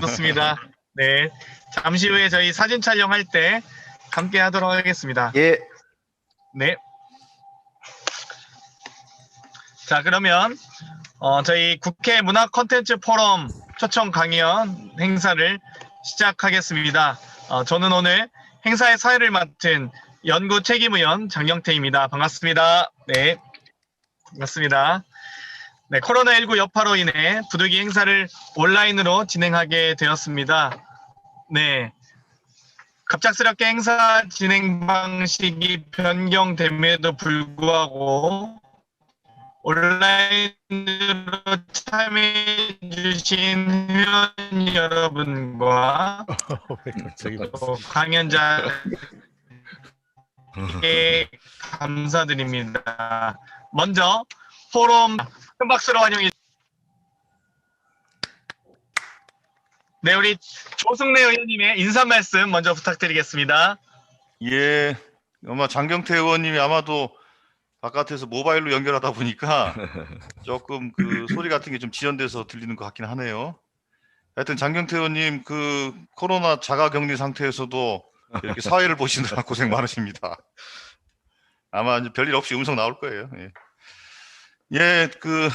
좋습니다. 네, 잠시 후에 저희 사진 촬영할 때 함께 하도록 하겠습니다. 예. 네. 자, 그러면 저희 국회 문화 콘텐츠 포럼 초청 강연 행사를 시작하겠습니다. 저는 오늘 행사의 사회를 맡은 연구 책임의원 장영태입니다. 반갑습니다. 네, 반갑습니다. 네, 코로나19 여파로 인해 부득이 행사를 온라인으로 진행하게 되었습니다. 네, 갑작스럽게 행사 진행 방식이 변경됨에도 불구하고 온라인으로 참여해주신 회원 여러분과 또 강연자께 감사드립니다. 먼저 포럼 큰 박수로 환영해. 네, 우리 조승래 의원님의 인사 말씀 먼저 부탁드리겠습니다. 예. 아마 장경태 의원님이 아마도 바깥에서 모바일로 연결하다 보니까 조금 그 소리 같은 게 좀 지연돼서 들리는 것 같긴 하네요. 하여튼 장경태 의원님 그 코로나 자가격리 상태에서도 이렇게 사회를 보시느라 고생 많으십니다. 아마 이제 별일 없이 음성 나올 거예요. 예. 예, 그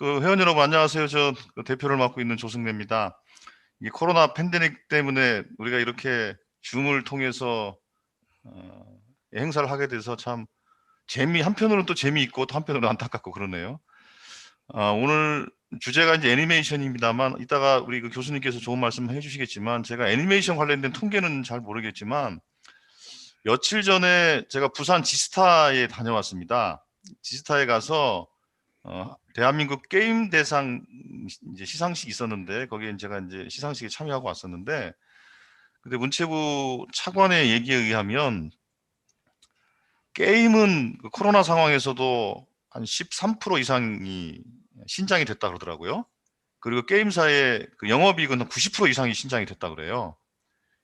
회원 여러분 안녕하세요. 저 대표를 맡고 있는 조승래입니다. 이 코로나 팬데믹 때문에 우리가 이렇게 줌을 통해서 행사를 하게 돼서 참 한편으로는 또 재미있고 또 한편으로는 안타깝고 그러네요. 오늘 주제가 이제 애니메이션입니다만 이따가 우리 그 교수님께서 좋은 말씀 해주시겠지만 제가 애니메이션 관련된 통계는 잘 모르겠지만 며칠 전에 제가 부산 지스타에 다녀왔습니다. 지스타에 가서 대한민국 게임 대상 이제 시상식이 있었는데 거기에 제가 이제 시상식에 참여하고 왔었는데 근데 문체부 차관의 얘기에 의하면 게임은 그 코로나 상황에서도 한 13% 이상이 신장이 됐다 그러더라고요. 그리고 게임사의 그 영업이익은 90% 이상이 신장이 됐다 그래요.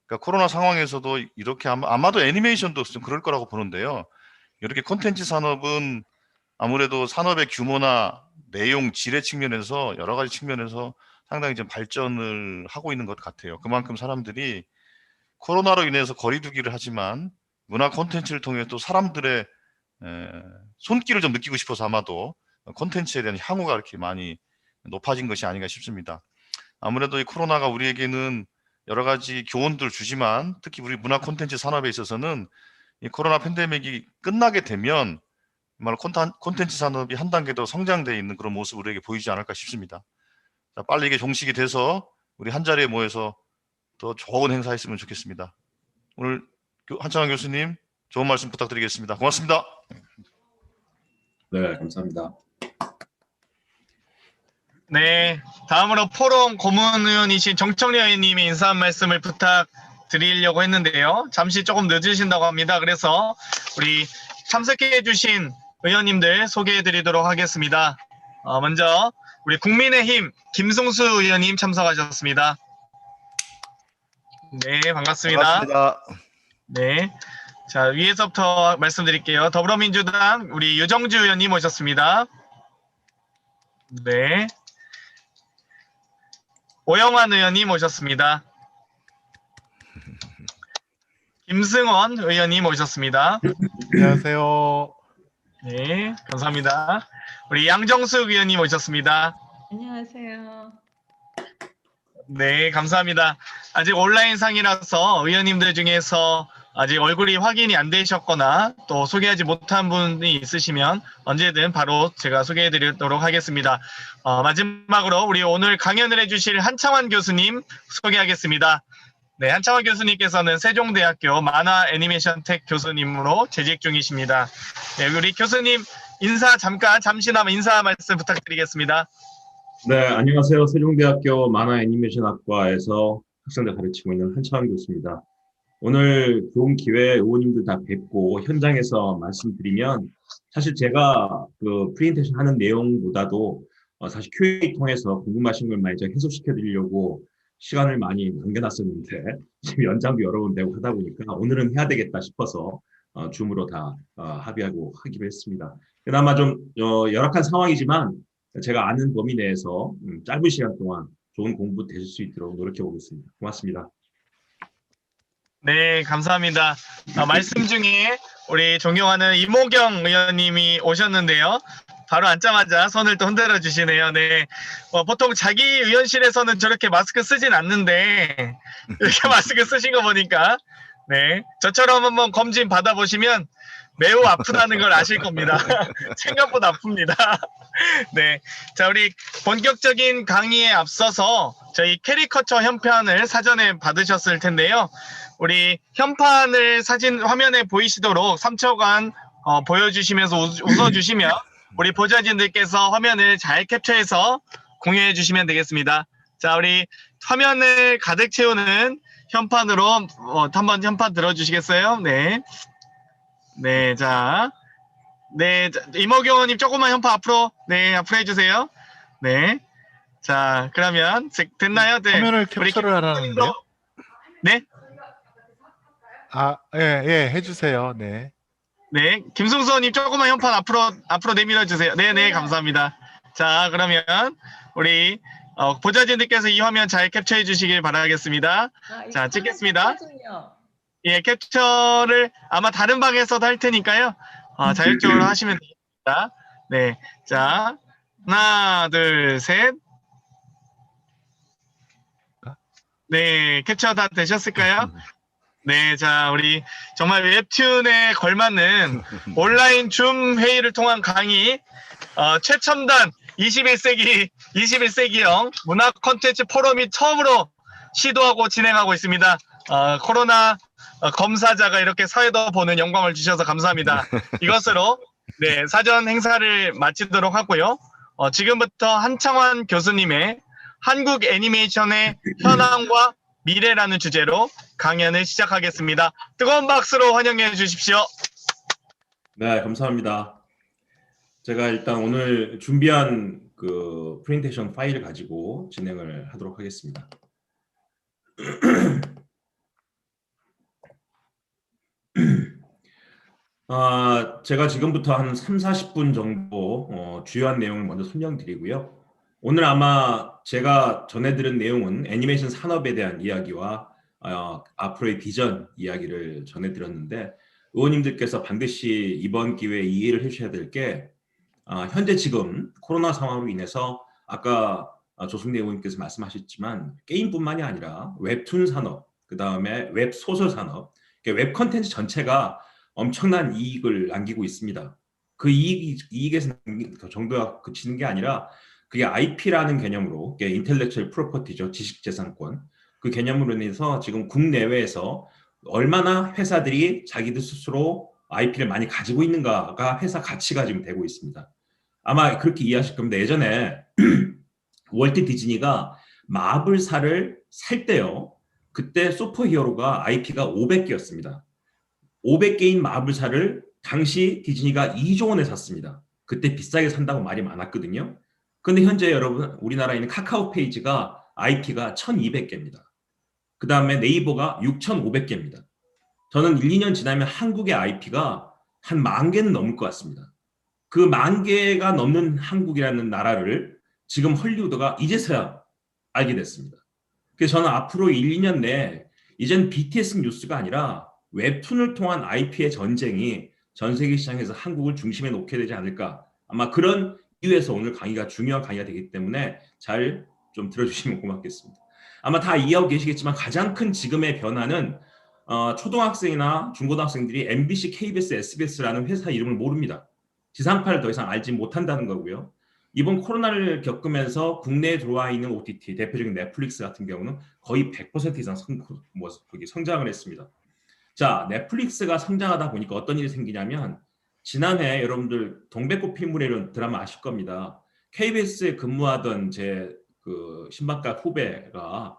그러니까 코로나 상황에서도 이렇게 아마도 애니메이션도 좀 그럴 거라고 보는데요. 이렇게 콘텐츠 산업은 아무래도 산업의 규모나 내용, 질의 측면에서 여러 가지 측면에서 상당히 좀 발전을 하고 있는 것 같아요. 그만큼 사람들이 코로나로 인해서 거리두기를 하지만 문화 콘텐츠를 통해 또 사람들의 손길을 좀 느끼고 싶어서 아마도 콘텐츠에 대한 향후가 이렇게 많이 높아진 것이 아닌가 싶습니다. 아무래도 이 코로나가 우리에게는 여러 가지 교훈들을 주지만 특히 우리 문화 콘텐츠 산업에 있어서는 이 코로나 팬데믹이 끝나게 되면 정말 콘텐츠 산업이 한 단계 더 성장되어 있는 그런 모습을 우리에게 보이지 않을까 싶습니다. 자, 빨리 이게 종식이 돼서 우리 한 자리에 모여서 더 좋은 행사 했으면 좋겠습니다. 오늘 한창환 교수님 좋은 말씀 부탁드리겠습니다. 고맙습니다. 네, 감사합니다. 네, 다음으로 포럼 고문의원이신 정청래 의원님이 인사 한 말씀을 부탁드리려고 했는데요. 잠시 조금 늦으신다고 합니다. 그래서 우리 참석해 주신 의원님들 소개해 드리도록 하겠습니다. 먼저 우리 국민의힘 김승수 의원님 참석하셨습니다. 네, 반갑습니다. 반갑습니다. 네, 자 위에서부터 말씀드릴게요. 더불어민주당 우리 유정주 의원님 오셨습니다. 네, 오영환 의원님 오셨습니다. 김승원 의원님 오셨습니다. 안녕하세요. 네, 감사합니다. 우리 양정숙 의원님 오셨습니다. 안녕하세요. 네, 감사합니다. 아직 온라인상이라서 의원님들 중에서 아직 얼굴이 확인이 안 되셨거나 또 소개하지 못한 분이 있으시면 언제든 바로 제가 소개해 드리도록 하겠습니다. 마지막으로 우리 오늘 강연을 해주실 한창환 교수님 소개하겠습니다. 네, 한창환 교수님께서는 세종대학교 만화 애니메이션 텍 교수님으로 재직 중이십니다. 네, 우리 교수님 잠시나마 인사 말씀 부탁드리겠습니다. 네, 안녕하세요. 세종대학교 만화 애니메이션학과에서 학생들 가르치고 있는 한창환 교수입니다. 오늘 좋은 기회에 의원님들 다 뵙고 현장에서 말씀드리면 사실 제가 그 프레젠테이션 하는 내용보다도 사실 Q&A 통해서 궁금하신 걸 많이 해소시켜 드리려고 시간을 많이 남겨놨었는데 지금 연장도 여러 번 되고 하다 보니까 오늘은 해야 되겠다 싶어서 줌으로 다 합의하고 하기로 했습니다. 그나마 좀 열악한 상황이지만 제가 아는 범위 내에서 짧은 시간 동안 좋은 공부 되실 수 있도록 노력해 보겠습니다. 고맙습니다. 네, 감사합니다. 말씀 중에 우리 존경하는 이모경 의원님이 오셨는데요. 바로 앉자마자 손을 또 흔들어 주시네요. 네. 보통 자기 의원실에서는 저렇게 마스크 쓰진 않는데 이렇게 마스크 쓰신 거 보니까 네. 저처럼 한번 검진 받아보시면 매우 아프다는 걸 아실 겁니다. 생각보다 아픕니다. 네. 자, 우리 본격적인 강의에 앞서서 저희 캐리커처 현판을 사전에 받으셨을 텐데요. 우리 현판을 사진 화면에 보이시도록 3초간 보여주시면서 웃어주시면 우리 보좌진들께서 화면을 잘 캡처해서 공유해 주시면 되겠습니다. 자, 우리 화면을 가득 채우는 현판으로 한번 현판 들어주시겠어요? 네. 네, 자. 네, 이모경 의원님 조금만 현판 앞으로, 네, 앞으로 해주세요. 네. 자, 그러면 됐나요? 네. 화면을 캡처를 하라는데요? 네? 예, 해주세요. 네. 네, 김승수 의원님 조금만 현판 앞으로 내밀어 주세요. 네, 네, 감사합니다. 자, 그러면 우리 보좌진들께서 이 화면 잘 캡처해 주시길 바라겠습니다. 자, 찍겠습니다. 예, 캡처를 아마 다른 방에서도 할 테니까요. 자율적으로 하시면 됩니다. 네, 자, 하나, 둘, 셋. 네, 캡처 다 되셨을까요? 네, 자, 우리 정말 웹툰에 걸맞는 온라인 줌 회의를 통한 강의, 최첨단 21세기형 문화 콘텐츠 포럼이 처음으로 시도하고 진행하고 있습니다. 코로나 검사자가 이렇게 사회도 보는 영광을 주셔서 감사합니다. 이것으로 네, 사전 행사를 마치도록 하고요. 지금부터 한창환 교수님의 한국 애니메이션의 현황과 미래라는 주제로 강연을 시작하겠습니다. 뜨거운 박수로 환영해 주십시오. 네, 감사합니다. 제가 일단 오늘 준비한 그 프레젠테이션 파일을 가지고 진행을 하도록 하겠습니다. 제가 지금부터 한 3-40분 정도 주요한 내용을 먼저 설명드리고요. 오늘 아마 제가 전해드린 내용은 애니메이션 산업에 대한 이야기와 앞으로의 비전 이야기를 전해드렸는데 의원님들께서 반드시 이번 기회에 이해를 해주셔야 될 게 현재 지금 코로나 상황으로 인해서 아까 조승래 의원님께서 말씀하셨지만 게임뿐만이 아니라 웹툰 산업, 그 다음에 웹소설 산업, 웹 컨텐츠 전체가 엄청난 이익을 남기고 있습니다. 그 이익에서 정도가 그치는 게 아니라 그게 IP라는 개념으로, 인텔렉츄얼 프로퍼티죠, 지식재산권, 그 개념으로 인해서 지금 국내외에서 얼마나 회사들이 자기들 스스로 IP를 많이 가지고 있는가가 회사 가치가 지금 되고 있습니다. 아마 그렇게 이해하실 겁니다. 예전에 월트 디즈니가 마블사를 살 때요, 그때 슈퍼히어로가 IP가 500개였습니다. 500개인 마블사를 당시 디즈니가 2조 원에 샀습니다. 그때 비싸게 산다고 말이 많았거든요. 근데 현재 여러분 우리나라에 있는 카카오 페이지가 IP가 1200개입니다. 그 다음에 네이버가 6500개입니다. 저는 1-2년 지나면 한국의 IP가 한 10,000개는 넘을 것 같습니다. 그 10,000개가 넘는 한국이라는 나라를 지금 헐리우드가 이제서야 알게 됐습니다. 그래서 저는 앞으로 1-2년 내에 이젠 BTS 뉴스가 아니라 웹툰을 통한 IP의 전쟁이 전 세계 시장에서 한국을 중심에 놓게 되지 않을까. 아마 그런 이유에서 오늘 강의가 중요한 강의가 되기 때문에 잘 좀 들어주시면 고맙겠습니다. 아마 다 이해하고 계시겠지만 가장 큰 지금의 변화는 초등학생이나 중고등학생들이 MBC, KBS, SBS라는 회사 이름을 모릅니다. 지상파를 더 이상 알지 못한다는 거고요. 이번 코로나를 겪으면서 국내에 들어와 있는 OTT, 대표적인 넷플릭스 같은 경우는 거의 100% 이상 성장을 했습니다. 자, 넷플릭스가 성장하다 보니까 어떤 일이 생기냐면 지난해 여러분들 동백꽃 필무레 드라마 아실 겁니다. KBS에 근무하던 제 그 신박가 후배가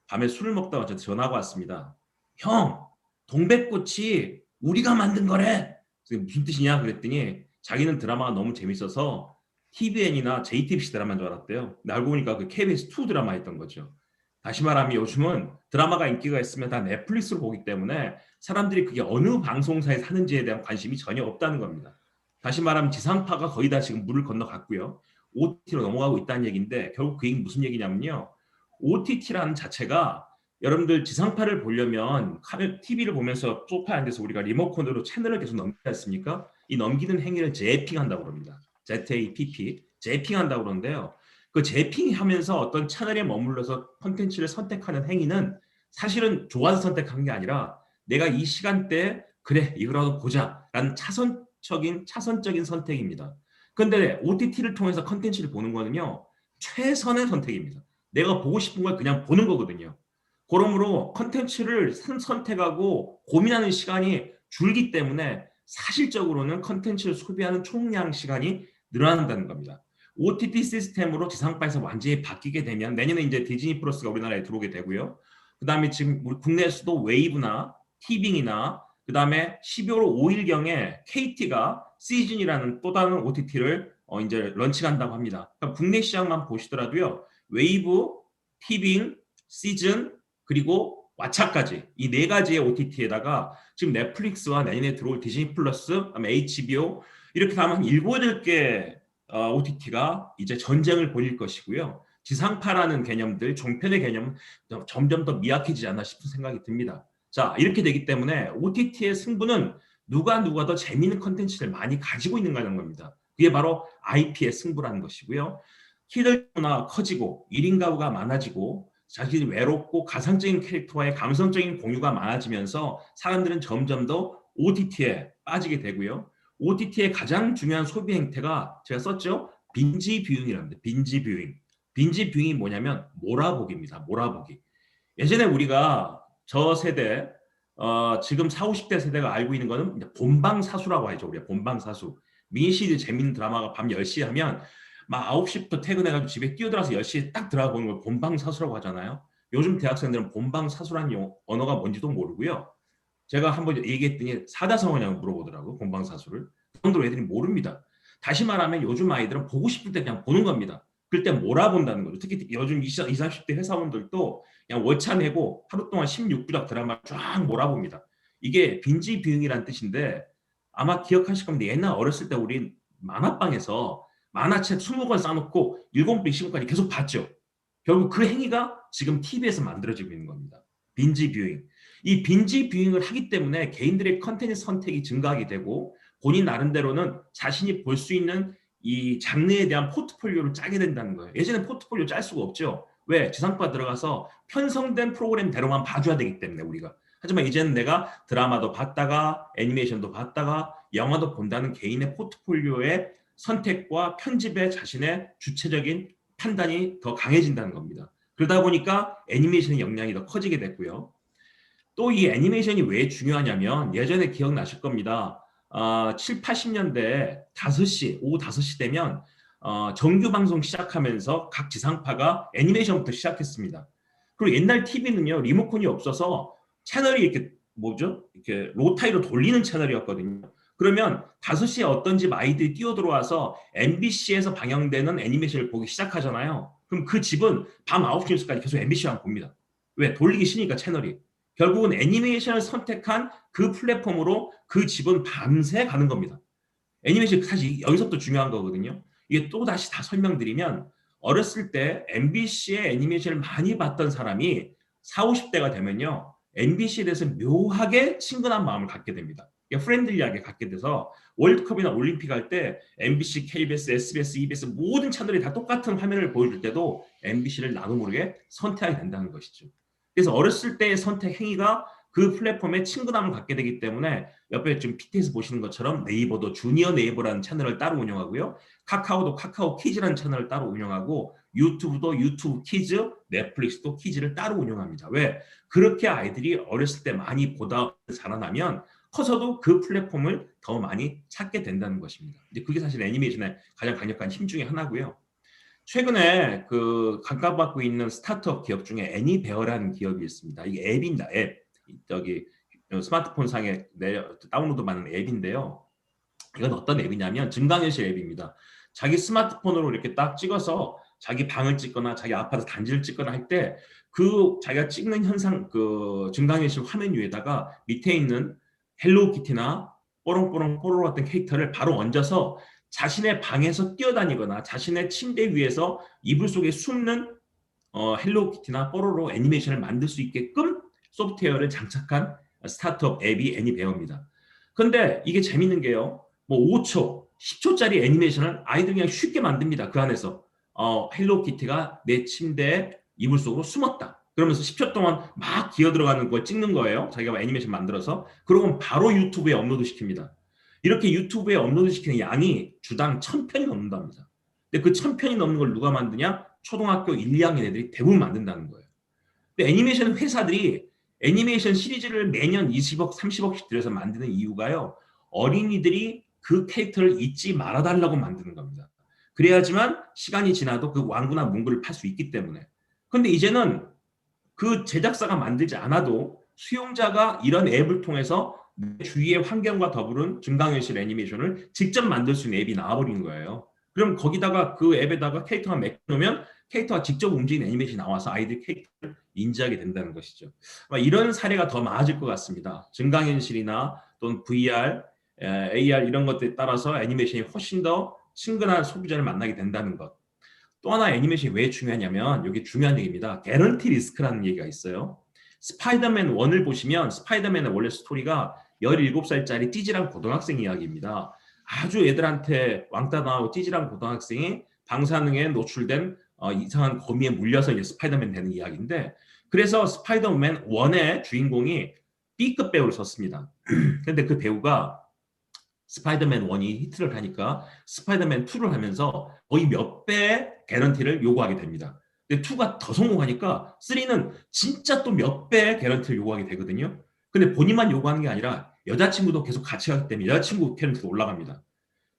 밤에 술을 먹다가 저한테 전화가 왔습니다. 형, 동백꽃이 우리가 만든 거래. 무슨 뜻이냐 그랬더니 자기는 드라마가 너무 재밌어서 TVN이나 JTBC 드라마인 줄 알았대요. 근데 알고 보니까 그 KBS2 드라마였던 거죠. 다시 말하면 요즘은 드라마가 인기가 있으면 다 넷플릭스로 보기 때문에 사람들이 그게 어느 방송사에 사는지에 대한 관심이 전혀 없다는 겁니다. 다시 말하면 지상파가 거의 다 지금 물을 건너갔고요. OTT로 넘어가고 있다는 얘기인데 결국 그 얘기는 무슨 얘기냐면요. OTT라는 자체가 여러분들 지상파를 보려면 TV를 보면서 소파에 앉아서 우리가 리모컨으로 채널을 계속 넘기지 않습니까? 이 넘기는 행위를 재핑한다고 합니다. ZAPP, 재핑한다고 그러는데요. 그 재핑하면서 어떤 채널에 머물러서 콘텐츠를 선택하는 행위는 사실은 좋아서 선택한 게 아니라 내가 이 시간대에 그래 이거라도 보자라는 차선적인 선택입니다. 근데 OTT를 통해서 콘텐츠를 보는 거는요. 최선의 선택입니다. 내가 보고 싶은 걸 그냥 보는 거거든요. 그러므로 콘텐츠를 선택하고 고민하는 시간이 줄기 때문에 사실적으로는 콘텐츠를 소비하는 총량 시간이 늘어난다는 겁니다. OTT 시스템으로 지상파에서 완전히 바뀌게 되면 내년에 이제 디즈니 플러스가 우리나라에 들어오게 되고요. 그 다음에 지금 우리 국내에서도 웨이브나 티빙이나 그 다음에 12월 5일경에 KT가 시즌이라는 또 다른 OTT를 이제 런칭한다고 합니다. 그러니까 국내 시장만 보시더라도요. 웨이브, 티빙, 시즌 그리고 왓챠까지 이 네 가지의 OTT에다가 지금 넷플릭스와 내년에 들어올 디즈니 플러스, 그다음에 HBO 이렇게 하면 한 7, 8개 OTT가 이제 전쟁을 벌일 것이고요. 지상파라는 개념들, 종편의 개념은 점점 더 미약해지지 않나 싶은 생각이 듭니다. 자, 이렇게 되기 때문에 OTT의 승부는 누가 더 재미있는 컨텐츠를 많이 가지고 있는가라는 겁니다. 그게 바로 IP의 승부라는 것이고요. 키들보다 커지고 1인 가구가 많아지고 자신이 외롭고 가상적인 캐릭터와의 감성적인 공유가 많아지면서 사람들은 점점 더 OTT에 빠지게 되고요. OTT의 가장 중요한 소비 행태가 제가 썼죠. 빈지 뷰잉이랍니다. 빈지 뷰잉. 빈지 뷰잉이 뭐냐면 몰아보기입니다. 몰아보기. 예전에 우리가 저 세대 지금 40, 50대 세대가 알고 있는 거는 본방사수라고 하죠. 우리가 본방사수. 미니시리즈 재밌는 드라마가 밤 10시에 하면 막 9시부터 퇴근해가지고 집에 뛰어들어서 10시에 딱 들어가 보는 걸 본방사수라고 하잖아요. 요즘 대학생들은 본방사수라는 언어가 뭔지도 모르고요. 제가 한번 얘기했더니 사다성어냐고 물어보더라고요. 본방사수를. 그 정도로 애들이 모릅니다. 다시 말하면 요즘 아이들은 보고 싶을 때 그냥 보는 겁니다. 그럴 때 몰아본다는 거죠. 특히 요즘 20, 30대 회사원들도 그냥 월차 내고 하루 동안 16부작 드라마를 쫙 몰아봅니다. 이게 빈지 뷰잉이라는 뜻인데 아마 기억하실 겁니다. 옛날 어렸을 때 우리 만화방에서 만화책 20권 쌓아놓고 7번, 20번까지 계속 봤죠. 결국 그 행위가 지금 TV에서 만들어지고 있는 겁니다. 빈지 뷰잉. 이 빈지 뷰잉을 하기 때문에 개인들의 컨텐츠 선택이 증가하게 되고 본인 나름대로는 자신이 볼 수 있는 이 장르에 대한 포트폴리오를 짜게 된다는 거예요. 예전에 포트폴리오 짤 수가 없죠. 왜? 지상파 들어가서 편성된 프로그램대로만 봐줘야 되기 때문에 우리가. 하지만 이제는 내가 드라마도 봤다가 애니메이션도 봤다가 영화도 본다는 개인의 포트폴리오의 선택과 편집에 자신의 주체적인 판단이 더 강해진다는 겁니다. 그러다 보니까 애니메이션의 역량이 더 커지게 됐고요. 또 이 애니메이션이 왜 중요하냐면 예전에 기억나실 겁니다. 7, 80년대 5시, 오후 5시 되면 정규 방송 시작하면서 각 지상파가 애니메이션부터 시작했습니다. 그리고 옛날 TV는요, 리모컨이 없어서 채널이 이렇게 뭐죠? 이렇게 로타이로 돌리는 채널이었거든요. 그러면 5시에 어떤 집 아이들이 뛰어들어와서 MBC에서 방영되는 애니메이션을 보기 시작하잖아요. 그럼 그 집은 밤 9시 뉴스까지 계속 MBC만 봅니다. 왜? 돌리기 싫으니까 채널이. 결국은 애니메이션을 선택한 그 플랫폼으로 그 집은 밤새 가는 겁니다. 애니메이션 사실 여기서부터 중요한 거거든요. 이게 또 다시 다 설명드리면 어렸을 때 MBC의 애니메이션을 많이 봤던 사람이 40, 50대가 되면요. MBC에 대해서 묘하게 친근한 마음을 갖게 됩니다. 프렌들리하게 갖게 돼서 월드컵이나 올림픽 할 때 MBC, KBS, SBS, EBS 모든 채널이 다 똑같은 화면을 보여줄 때도 MBC를 나도 모르게 선택하게 된다는 것이죠. 그래서 어렸을 때의 선택 행위가 그 플랫폼에 친근함을 갖게 되기 때문에 옆에 지금 PT에서 보시는 것처럼 네이버도 주니어 네이버라는 채널을 따로 운영하고요. 카카오도 카카오 키즈라는 채널을 따로 운영하고 유튜브도 유튜브 키즈, 넷플릭스도 키즈를 따로 운영합니다. 왜? 그렇게 아이들이 어렸을 때 많이 보다 자라나면 커서도 그 플랫폼을 더 많이 찾게 된다는 것입니다. 이제 그게 사실 애니메이션의 가장 강력한 힘 중에 하나고요. 최근에 그 감가받고 있는 스타트업 기업 중에 애니베어라는 기업이 있습니다. 이게 앱입니다. 앱. 저기 스마트폰 상에 다운로드 받는 앱인데요. 이건 어떤 앱이냐면 증강현실 앱입니다. 자기 스마트폰으로 이렇게 딱 찍어서 자기 방을 찍거나 자기 아파트 단지를 찍거나 할 때 그 자기가 찍는 현상 그 증강현실 화면 위에다가 밑에 있는 헬로우키티나 뽀롱뽀롱 뽀로로 같은 캐릭터를 바로 얹어서 자신의 방에서 뛰어다니거나 자신의 침대 위에서 이불 속에 숨는 헬로키티나 뽀로로 애니메이션을 만들 수 있게끔 소프트웨어를 장착한 스타트업 앱이 애니베어입니다. 근데 이게 재밌는 게요. 뭐 5초, 10초짜리 애니메이션을 아이들이 그냥 쉽게 만듭니다. 그 안에서 헬로키티가 내 침대 이불 속으로 숨었다. 그러면서 10초 동안 막 기어 들어가는 걸 찍는 거예요. 자기가 애니메이션 만들어서. 그러고 바로 유튜브에 업로드 시킵니다. 이렇게 유튜브에 업로드 시키는 양이 주당 1000편이 넘는답니다. 근데 그 1000편이 넘는 걸 누가 만드냐? 초등학교 1, 2학년 애들이 대부분 만든다는 거예요. 근데 애니메이션 회사들이 애니메이션 시리즈를 매년 20억, 30억씩 들여서 만드는 이유가요. 어린이들이 그 캐릭터를 잊지 말아달라고 만드는 겁니다. 그래야지만 시간이 지나도 그 완구나 문구를 팔 수 있기 때문에. 근데 이제는 그 제작사가 만들지 않아도 수용자가 이런 앱을 통해서 내 주위의 환경과 더불은 증강현실 애니메이션을 직접 만들 수 있는 앱이 나와버린 거예요. 그럼 거기다가 그 앱에다가 캐릭터가 맡겨놓으면 캐릭터가 직접 움직이는 애니메이션이 나와서 아이들 캐릭터를 인지하게 된다는 것이죠. 이런 사례가 더 많아질 것 같습니다. 증강현실이나 또는 VR, AR 이런 것들에 따라서 애니메이션이 훨씬 더 친근한 소비자를 만나게 된다는 것. 또 하나 애니메이션이 왜 중요하냐면 여기 중요한 얘기입니다. 개런티 리스크라는 얘기가 있어요. 스파이더맨 1을 보시면 스파이더맨의 원래 스토리가 17살짜리 찌질한 고등학생 이야기입니다. 아주 애들한테 왕따 나오고 찌질한 고등학생이 방사능에 노출된 이상한 거미에 물려서 이제 스파이더맨 되는 이야기인데 그래서 스파이더맨 1의 주인공이 B급 배우를 썼습니다. 근데 그 배우가 스파이더맨 1이 히트를 하니까 스파이더맨 2를 하면서 거의 몇 배의 개런티를 요구하게 됩니다. 근데 2가 더 성공하니까 3는 진짜 또 몇 배의 개런티를 요구하게 되거든요. 근데 본인만 요구하는 게 아니라 여자친구도 계속 같이 하기 때문에 여자친구 개런티도 올라갑니다.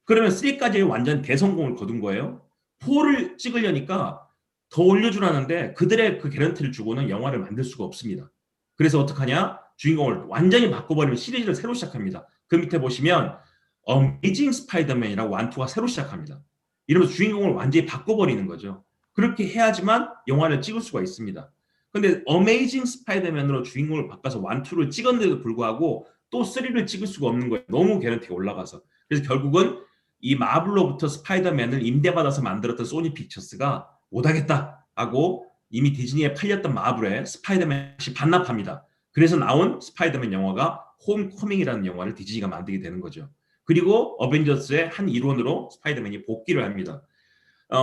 그러면 3까지 완전 대성공을 거둔 거예요. 4를 찍으려니까 더 올려주라는데 그들의 그 개런티를 주고는 영화를 만들 수가 없습니다. 그래서 어떡하냐? 주인공을 완전히 바꿔버리면 시리즈를 새로 시작합니다. 그 밑에 보시면 어메이징 스파이더맨이라고 1, 2가 새로 시작합니다. 이러면서 주인공을 완전히 바꿔버리는 거죠. 그렇게 해야지만 영화를 찍을 수가 있습니다. 근데 어메이징 스파이더맨으로 주인공을 바꿔서 1, 2를 찍었는데도 불구하고 또 3를 찍을 수가 없는 거예요. 너무 개런티가 올라가서. 그래서 결국은 이 마블로부터 스파이더맨을 임대받아서 만들었던 소니 픽처스가 못하겠다 하고 이미 디즈니에 팔렸던 마블에 스파이더맨이 반납합니다. 그래서 나온 스파이더맨 영화가 홈커밍이라는 영화를 디즈니가 만들게 되는 거죠. 그리고 어벤져스의 한 일원으로 스파이더맨이 복귀를 합니다.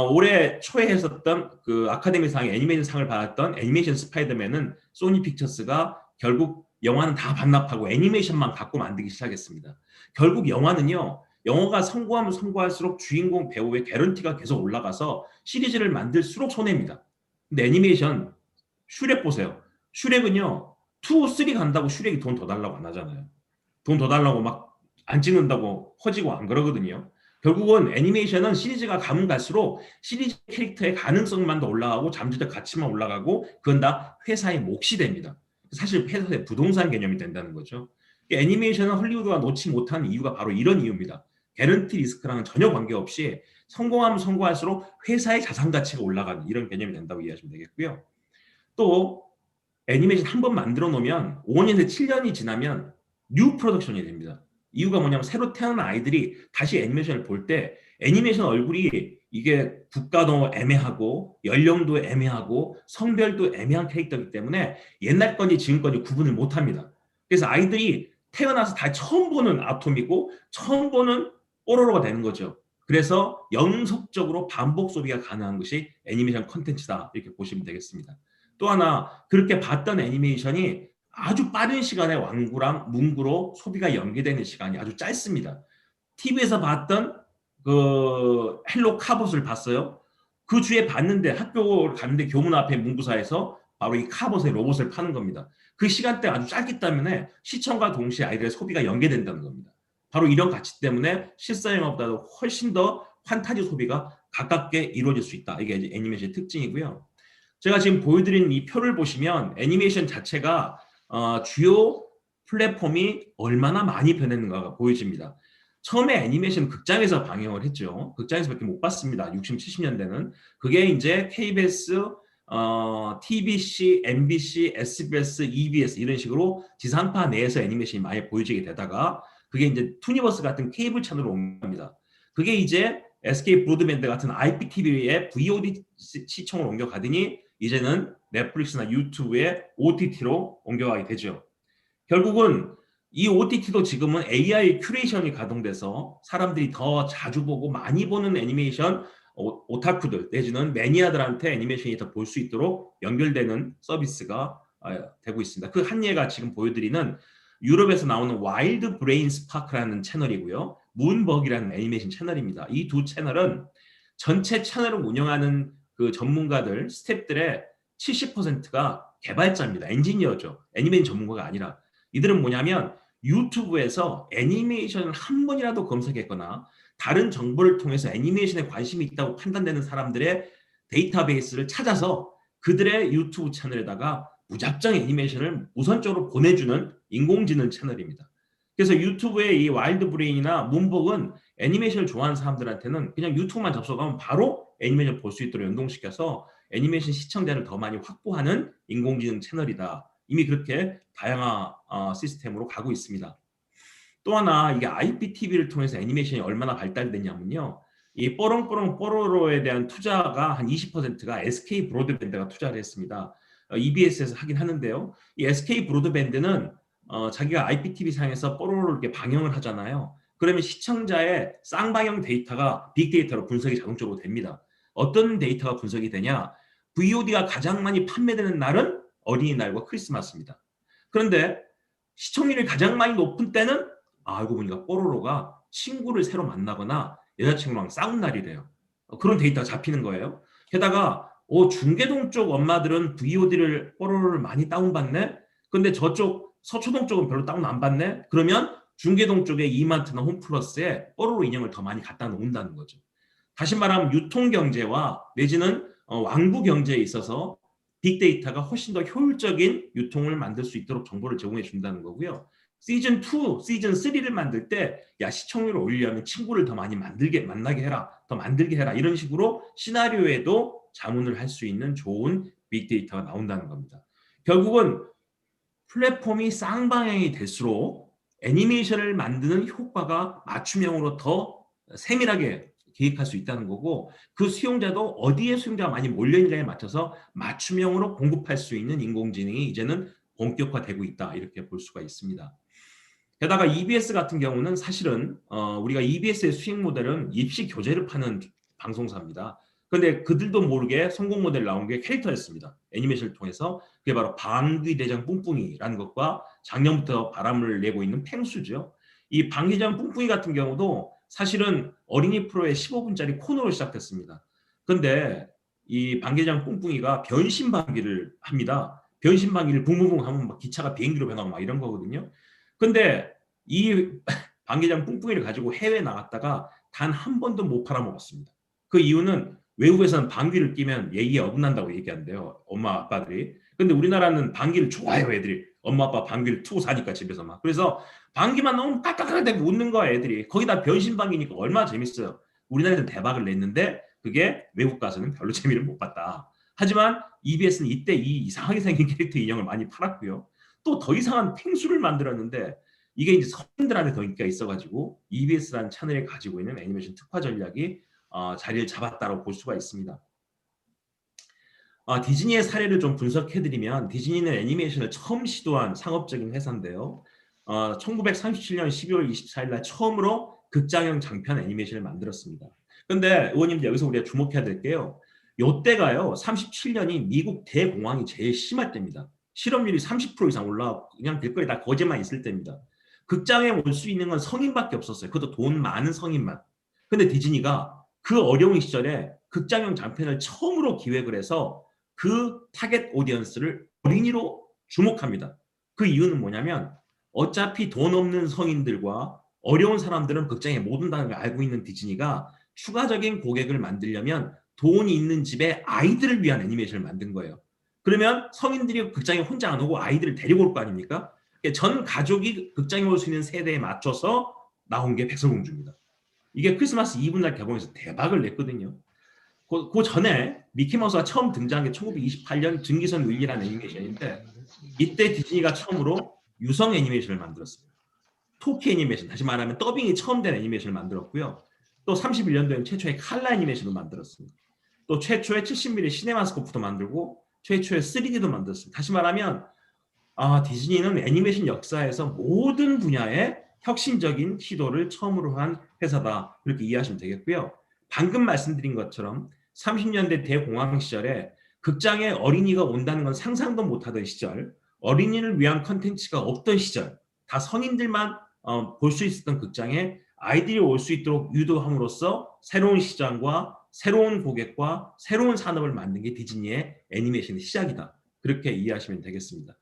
올해 초에 했었던 그 아카데미상의 애니메이션 상을 받았던 애니메이션 스파이더맨은 소니 픽처스가 결국 영화는 다 반납하고 애니메이션만 갖고 만들기 시작했습니다. 결국 영화는요. 영화가 성공하면 성공할수록 주인공 배우의 개런티가 계속 올라가서 시리즈를 만들수록 손해입니다. 근데 애니메이션 슈렉 보세요. 슈렉은요. 2, 3 간다고 슈렉이 돈 더 달라고 안 하잖아요. 돈 더 달라고 막 안 찍는다고 허지고 안 그러거든요. 결국은 애니메이션은 시리즈가 가면 갈수록 시리즈 캐릭터의 가능성만 더 올라가고 잠재적 가치만 올라가고 그건 다 회사의 몫이 됩니다. 사실 회사의 부동산 개념이 된다는 거죠. 애니메이션은 헐리우드가 놓지 못하는 이유가 바로 이런 이유입니다. 개런티 리스크랑은 전혀 관계없이 성공하면 성공할수록 회사의 자산 가치가 올라가는 이런 개념이 된다고 이해하시면 되겠고요. 또 애니메이션 한 번 만들어 놓으면 5년에서 7년이 지나면 뉴 프로덕션이 됩니다. 이유가 뭐냐면 새로 태어난 아이들이 다시 애니메이션을 볼 때 애니메이션 얼굴이 이게 국가도 애매하고 연령도 애매하고 성별도 애매한 캐릭터이기 때문에 옛날 건지 지금 건지 구분을 못합니다. 그래서 아이들이 태어나서 다 처음 보는 아톰이고 처음 보는 뽀로로가 되는 거죠. 그래서 연속적으로 반복 소비가 가능한 것이 애니메이션 콘텐츠다 이렇게 보시면 되겠습니다. 또 하나 그렇게 봤던 애니메이션이 아주 빠른 시간에 완구랑 문구로 소비가 연계되는 시간이 아주 짧습니다. TV에서 봤던 그 헬로 카봇을 봤어요. 그 주에 봤는데 학교 갔는데 교문 앞에 문구사에서 바로 이 카봇의 로봇을 파는 겁니다. 그 시간대가 아주 짧기 때문에 시청과 동시에 아이들의 소비가 연계된다는 겁니다. 바로 이런 가치 때문에 실사 영화보다도 훨씬 더 판타지 소비가 가깝게 이루어질 수 있다. 이게 애니메이션의 특징이고요. 제가 지금 보여드린 이 표를 보시면 애니메이션 자체가 주요 플랫폼이 얼마나 많이 변했는가가 보여집니다. 처음에 애니메이션 극장에서 방영을 했죠. 극장에서밖에 못 봤습니다. 60, 70년대는. 그게 이제 KBS, TBC, MBC, SBS, EBS 이런 식으로 지상파 내에서 애니메이션이 많이 보여지게 되다가 그게 이제 투니버스 같은 케이블 채널로 옮깁니다. 그게 이제 SK 브로드밴드 같은 IPTV의 VOD 시청으로 옮겨가더니 이제는 넷플릭스나 유튜브의 OTT로 옮겨가게 되죠. 결국은 이 OTT도 지금은 AI 큐레이션이 가동돼서 사람들이 더 자주 보고 많이 보는 애니메이션 오타쿠들 내지는 매니아들한테 애니메이션이 더 볼 수 있도록 연결되는 서비스가 되고 있습니다. 그 한 예가 지금 보여드리는 유럽에서 나오는 와일드 브레인 스파크라는 채널이고요. 문버기라는 애니메이션 채널입니다. 이 두 채널은 전체 채널을 운영하는 그 전문가들, 스태프들의 70%가 개발자입니다. 엔지니어죠. 애니메이션 전문가가 아니라. 이들은 뭐냐면 유튜브에서 애니메이션을 한 번이라도 검색했거나 다른 정보를 통해서 애니메이션에 관심이 있다고 판단되는 사람들의 데이터베이스를 찾아서 그들의 유튜브 채널에다가 무작정 애니메이션을 우선적으로 보내주는 인공지능 채널입니다. 그래서 유튜브의 이 와일드 브레인이나 문복은 애니메이션을 좋아하는 사람들한테는 그냥 유튜브만 접속하면 바로 애니메이션 볼 수 있도록 연동시켜서 애니메이션 시청자를 더 많이 확보하는 인공지능 채널이다. 이미 그렇게 다양한 시스템으로 가고 있습니다. 또 하나 이게 IPTV를 통해서 애니메이션이 얼마나 발달됐냐면요. 이 뽀롱뽀롱 뽀로로에 대한 투자가 한 20%가 SK 브로드밴드가 투자를 했습니다. EBS에서 하긴 하는데요. 이 SK 브로드밴드는 자기가 IPTV 상에서 뽀로로를 이렇게 방영을 하잖아요. 그러면 시청자의 쌍방향 데이터가 빅데이터로 분석이 자동적으로 됩니다. 어떤 데이터가 분석이 되냐? VOD가 가장 많이 판매되는 날은 어린이날과 크리스마스입니다. 그런데 시청률이 가장 많이 높은 때는 알고 보니까 뽀로로가 친구를 새로 만나거나 여자친구랑 싸운 날이래요. 그런 데이터가 잡히는 거예요. 게다가 중계동 쪽 엄마들은 VOD를 뽀로로를 많이 다운받네. 근데 저쪽 서초동 쪽은 별로 다운 안 받네. 그러면 중계동 쪽에 이마트나 홈플러스에 뽀로로 인형을 더 많이 갖다 놓는다는 거죠. 다시 말하면 유통경제와 내지는 왕구경제에 있어서 빅데이터가 훨씬 더 효율적인 유통을 만들 수 있도록 정보를 제공해 준다는 거고요. 시즌 2, 시즌 3를 만들 때 시청률을 올리려면 친구를 더 많이 만나게 해라. 더 만들게 해라. 이런 식으로 시나리오에도 자문을 할 수 있는 좋은 빅데이터가 나온다는 겁니다. 결국은 플랫폼이 쌍방향이 될수록 애니메이션을 만드는 효과가 맞춤형으로 더 세밀하게 계획할 수 있다는 거고 그 수용자도 어디에 수용자가 많이 몰려있는지에 맞춰서 맞춤형으로 공급할 수 있는 인공지능이 이제는 본격화되고 있다 이렇게 볼 수가 있습니다. 게다가 EBS 같은 경우는 사실은 우리가 EBS의 수익 모델은 입시 교재를 파는 방송사입니다. 그런데 그들도 모르게 성공 모델 나온 게 캐릭터였습니다. 애니메이션을 통해서 그게 바로 방귀대장 뿡뿡이라는 것과 작년부터 바람을 내고 있는 펭수죠. 이 방귀대장 뿡뿡이 같은 경우도 사실은 어린이 프로의 15분짜리 코너로 시작됐습니다. 그런데 이 방귀대장 뿡뿡이가 변신 방귀를 합니다. 변신 방귀를 붕붕붕 하면 막 기차가 비행기로 변하고 막 이런 거거든요. 근데 이 방귀대장 뿡뿡이를 가지고 해외에 나갔다가 단 한 번도 못 팔아먹었습니다. 그 이유는 외국에서는 방귀를 끼면 예의에 어긋난다고 얘기한대요. 엄마 아빠들이. 근데 우리나라는 방귀를 좋아해요 애들이. 엄마 아빠 방귀를 트고 사니까 집에서 막. 그래서 방귀만 나오면 까딱까딱 웃는 거야 애들이. 거기다 변신 방귀니까 얼마나 재밌어요. 우리나라에서는 대박을 냈는데 그게 외국 가서는 별로 재미를 못 봤다. 하지만 EBS는 이때 이 이상하게 생긴 캐릭터 인형을 많이 팔았고요. 또 더 이상한 펭수를 만들었는데 이게 이제 성인들한테 더 인기가 있어가지고 EBS라는 채널이 가지고 있는 애니메이션 특화 전략이 자리를 잡았다고 볼 수가 있습니다. 디즈니의 사례를 좀 분석해드리면 디즈니는 애니메이션을 처음 시도한 상업적인 회사인데요. 1937년 12월 24일 날 처음으로 극장형 장편 애니메이션을 만들었습니다. 그런데 의원님들 여기서 우리가 주목해야 될 게요. 이때가요. 37년이 미국 대공황이 제일 심할 때입니다. 실업률이 30% 이상 올라가고 그냥 길거리 다 거제만 있을 때입니다. 극장에 올 수 있는 건 성인밖에 없었어요. 그것도 돈 많은 성인만. 근데 디즈니가 그 어려운 시절에 극장형 장편을 처음으로 기획을 해서 그 타겟 오디언스를 어린이로 주목합니다. 그 이유는 뭐냐면 어차피 돈 없는 성인들과 어려운 사람들은 극장에 못 온다는 걸 알고 있는 디즈니가 추가적인 고객을 만들려면 돈이 있는 집에 아이들을 위한 애니메이션을 만든 거예요. 그러면 성인들이 극장에 혼자 안 오고 아이들을 데리고 올 거 아닙니까? 전 가족이 극장에 올 수 있는 세대에 맞춰서 나온 게 백설공주입니다. 이게 크리스마스 이브날 개봉해서 대박을 냈거든요. 그 전에 미키마우스가 처음 등장한 게 1928년 증기선 윌리라는 애니메이션인데 이때 디즈니가 처음으로 유성 애니메이션을 만들었습니다. 토키 애니메이션, 다시 말하면 더빙이 처음 된 애니메이션을 만들었고요. 또 31년도에 최초의 칼라 애니메이션을 만들었습니다. 또 최초의 70mm 시네마스코프도 만들고 최초의 3D도 만들었습니다. 다시 말하면 디즈니는 애니메이션 역사에서 모든 분야의 혁신적인 시도를 처음으로 한 회사다. 그렇게 이해하시면 되겠고요. 방금 말씀드린 것처럼 30년대 대공황 시절에 극장에 어린이가 온다는 건 상상도 못하던 시절, 어린이를 위한 컨텐츠가 없던 시절, 다 성인들만 볼 수 있었던 극장에 아이들이 올 수 있도록 유도함으로써 새로운 시장과 새로운 고객과 새로운 산업을 만든 게 디즈니의 애니메이션의 시작이다. 그렇게 이해하시면 되겠습니다.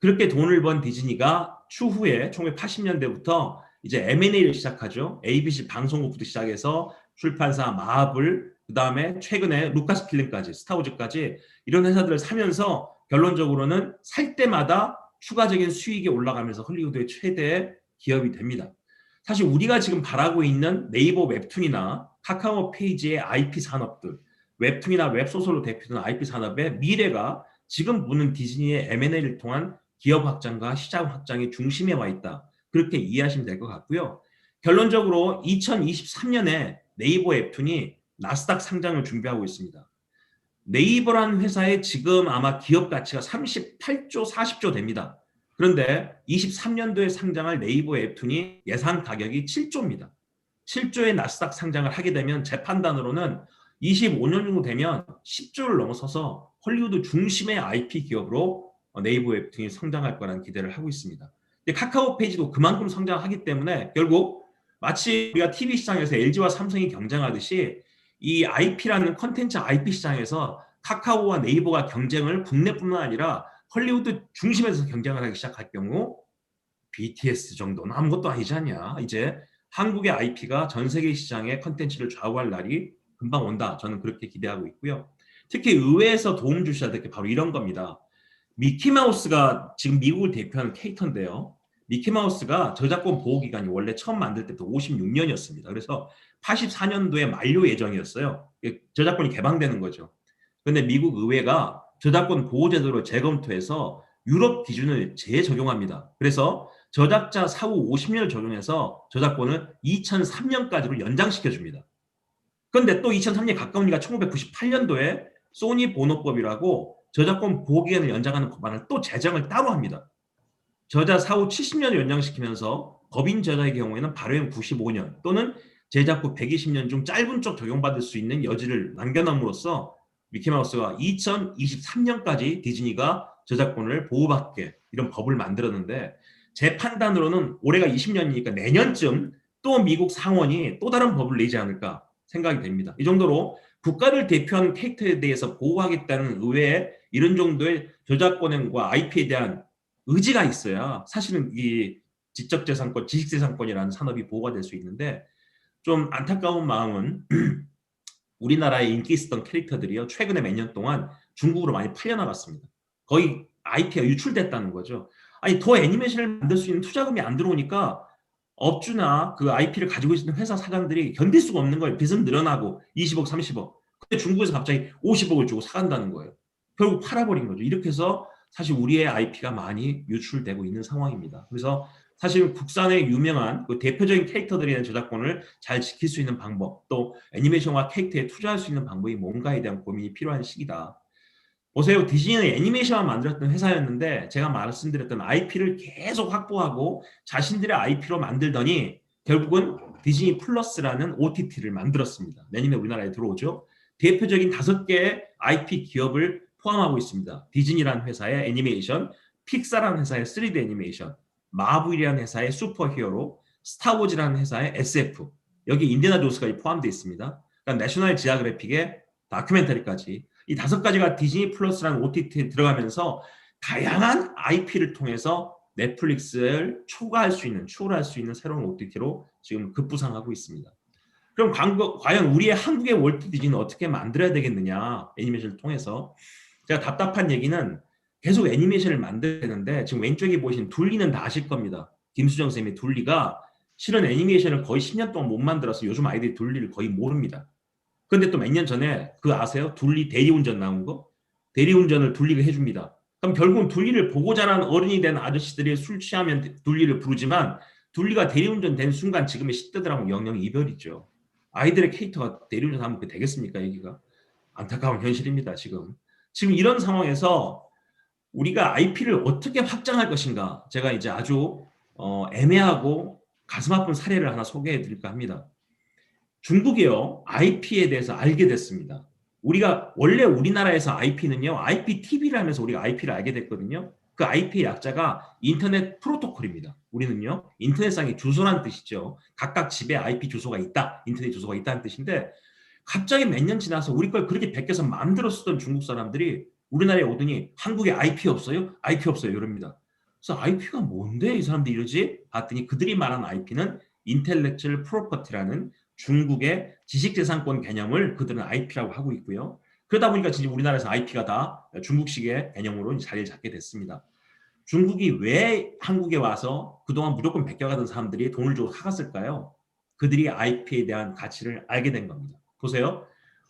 그렇게 돈을 번 디즈니가 추후에 1980년대부터 이제 M&A를 시작하죠. ABC 방송국부터 시작해서 출판사, 마블, 그 다음에 최근에 루카스 필름까지, 스타워즈까지 이런 회사들을 사면서 결론적으로는 살 때마다 추가적인 수익이 올라가면서 헐리우드의 최대 기업이 됩니다. 사실 우리가 지금 바라고 있는 네이버 웹툰이나 카카오 페이지의 IP 산업들, 웹툰이나 웹소설로 대표되는 IP 산업의 미래가 지금 보는 디즈니의 M&A를 통한 기업 확장과 시장 확장의 중심에 와 있다. 그렇게 이해하시면 될 것 같고요. 결론적으로 2023년에 네이버 웹툰이 나스닥 상장을 준비하고 있습니다. 네이버라는 회사의 지금 아마 기업 가치가 38조, 40조 됩니다. 그런데 23년도에 상장할 네이버 웹툰이 예상 가격이 7조입니다. 7조의 나스닥 상장을 하게 되면 제 판단으로는 25년 정도 되면 10조를 넘어서서 헐리우드 중심의 IP 기업으로 네이버 웹툰이 성장할 거라는 기대를 하고 있습니다. 근데 카카오 페이지도 그만큼 성장하기 때문에 결국 마치 우리가 TV 시장에서 LG와 삼성이 경쟁하듯이 이 IP라는 컨텐츠 IP 시장에서 카카오와 네이버가 경쟁을 국내뿐만 아니라 헐리우드 중심에서 경쟁을 하기 시작할 경우 BTS 정도는 아무것도 아니지 않냐. 이제 한국의 IP가 전 세계 시장의 컨텐츠를 좌우할 날이 금방 온다. 저는 그렇게 기대하고 있고요. 특히 의회에서 도움 주셔야 될 게 바로 이런 겁니다. 미키마우스가 지금 미국을 대표하는 캐릭터인데요. 미키마우스가 저작권 보호기간이 원래 처음 만들 때부터 56년이었습니다. 그래서 84년도에 만료 예정이었어요. 저작권이 개방되는 거죠. 그런데 미국 의회가 저작권 보호 제도를 재검토해서 유럽 기준을 재적용합니다. 그래서 저작자 사후 50년을 적용해서 저작권을 2003년까지로 연장시켜 줍니다. 그런데 또 2003년 가까우니까 1998년도에 소니 본호법이라고 저작권 보호기간을 연장하는 법안을 또 제정을 따로 합니다. 저자 사후 70년을 연장시키면서 법인 저자의 경우에는 발효형 95년 또는 제작 후 120년 중 짧은 쪽 적용받을 수 있는 여지를 남겨놓음으로써 미키마우스가 2023년까지 디즈니가 저작권을 보호받게 이런 법을 만들었는데 제 판단으로는 올해가 20년이니까 내년쯤 또 미국 상원이 또 다른 법을 내지 않을까 생각이 됩니다. 이 정도로 국가를 대표하는 캐릭터에 대해서 보호하겠다는 의회에 이런 정도의 저작권과 IP에 대한 의지가 있어야 사실은 이 지적재산권, 지식재산권이라는 산업이 보호가 될 수 있는데 좀 안타까운 마음은 우리나라에 인기 있었던 캐릭터들이요. 최근에 몇 년 동안 중국으로 많이 팔려나갔습니다. 거의 IP가 유출됐다는 거죠. 아니 더 애니메이션을 만들 수 있는 투자금이 안 들어오니까 업주나 그 IP를 가지고 있는 회사 사장들이 견딜 수가 없는 거예요. 빚은 늘어나고 20억, 30억. 근데 중국에서 갑자기 50억을 주고 사간다는 거예요. 결국 팔아버린 거죠. 이렇게 해서 사실 우리의 IP가 많이 유출되고 있는 상황입니다. 그래서 사실 국산의 유명한 그 대표적인 캐릭터들에 대한 저작권을 잘 지킬 수 있는 방법, 또 애니메이션과 캐릭터에 투자할 수 있는 방법이 뭔가에 대한 고민이 필요한 시기다. 보세요. 디즈니는 애니메이션만 만들었던 회사였는데 제가 말씀드렸던 IP를 계속 확보하고 자신들의 IP로 만들더니 결국은 디즈니 플러스라는 OTT를 만들었습니다. 내년에 우리나라에 들어오죠. 대표적인 5개의 IP 기업을 포함하고 있습니다. 디즈니라는 회사의 애니메이션, 픽사라는 회사의 3D 애니메이션, 마블이라는 회사의 슈퍼히어로, 스타워즈라는 회사의 SF, 여기 인디애나 존스까지 포함되어 있습니다. 그러니까 내셔널 지오그래픽의 다큐멘터리까지 이 5가지가 디즈니 플러스라는 OTT에 들어가면서 다양한 IP를 통해서 넷플릭스를 추가할 수 있는 새로운 OTT로 지금 급부상하고 있습니다. 그럼 과연 우리의 한국의 월트 디즈니는 어떻게 만들어야 되겠느냐, 애니메이션을 통해서. 제가 답답한 얘기는 계속 애니메이션을 만들어야 되는데 지금 왼쪽에 보이신 둘리는 다 아실 겁니다. 김수정 쌤의 둘리가 실은 애니메이션을 거의 10년 동안 못 만들어서 요즘 아이들이 둘리를 거의 모릅니다. 근데 또 몇 년 전에 그거 아세요? 둘리 대리운전 나온 거? 대리운전을 둘리가 해줍니다. 그럼 결국은 둘리를 보고 자란 어른이 된 아저씨들이 술 취하면 둘리를 부르지만 둘리가 대리운전 된 순간 지금의 10대들하고 영영 이별이죠. 아이들의 캐릭터가 대리운전 하면 그게 되겠습니까? 여기가 안타까운 현실입니다. 지금 지금 이런 상황에서 우리가 IP를 어떻게 확장할 것인가, 제가 이제 아주 애매하고 가슴 아픈 사례를 하나 소개해 드릴까 합니다. 중국이요, IP에 대해서 알게 됐습니다. 우리가 원래 우리나라에서 IP는요, IPTV를 하면서 우리가 IP를 알게 됐거든요. 그 IP의 약자가 인터넷 프로토콜입니다. 우리는요, 인터넷상의 주소란 뜻이죠. 각각 집에 IP 주소가 있다, 인터넷 주소가 있다는 뜻인데, 갑자기 몇 년 지나서 우리 걸 그렇게 베껴서 마음대로 쓰던 중국 사람들이 우리나라에 오더니 한국에 IP 없어요? IP 없어요. 이럽니다. 그래서 IP가 뭔데 이 사람들이 이러지? 봤더니 그들이 말하는 IP는 Intellectual Property라는 중국의 지식재산권 개념을 그들은 IP라고 하고 있고요. 그러다 보니까 지금 우리나라에서 IP가 다 중국식의 개념으로 자리를 잡게 됐습니다. 중국이 왜 한국에 와서 그동안 무조건 베껴가던 사람들이 돈을 주고 사갔을까요? 그들이 IP에 대한 가치를 알게 된 겁니다. 보세요.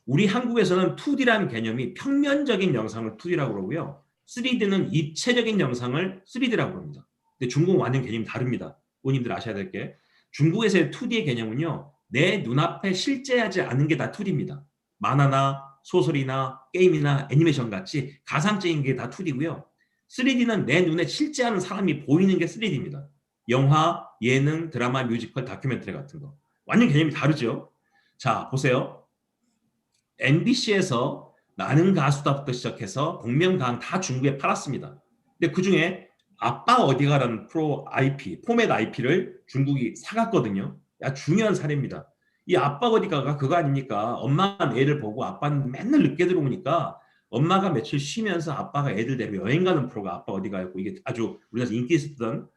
우리 한국에서는 2D라는 개념이 평면적인 영상을 2D라고 그러고요. 3D는 입체적인 영상을 3D라고 그럽니다. 근데 중국은 완전 개념이 다릅니다. 의원님들 아셔야 될 게, 중국에서의 2D의 개념은요, 내 눈앞에 실제하지 않은 게 다 2D입니다. 만화나 소설이나 게임이나 애니메이션 같이 가상적인 게 다 2D고요. 3D는 내 눈에 실제하는 사람이 보이는 게 3D입니다. 영화, 예능, 드라마, 뮤지컬, 다큐멘터리 같은 거. 완전 개념이 다르죠. 자, 보세요. MBC에서 나는 가수다부터 시작해서 복면가왕 다 중국에 팔았습니다. 근데 그중에 아빠 어디가라는 프로 IP, 포맷 IP를 중국이 사갔거든요. 야, 중요한 사례입니다. 이 아빠 어디가가 그거 아닙니까? 엄마가 애를 보고 아빠는 맨날 늦게 들어오니까 엄마가 며칠 쉬면서 아빠가 애들 데리고 여행 가는 프로가 아빠 어디가였고, 이게 아주 우리나라에서 인기 있었던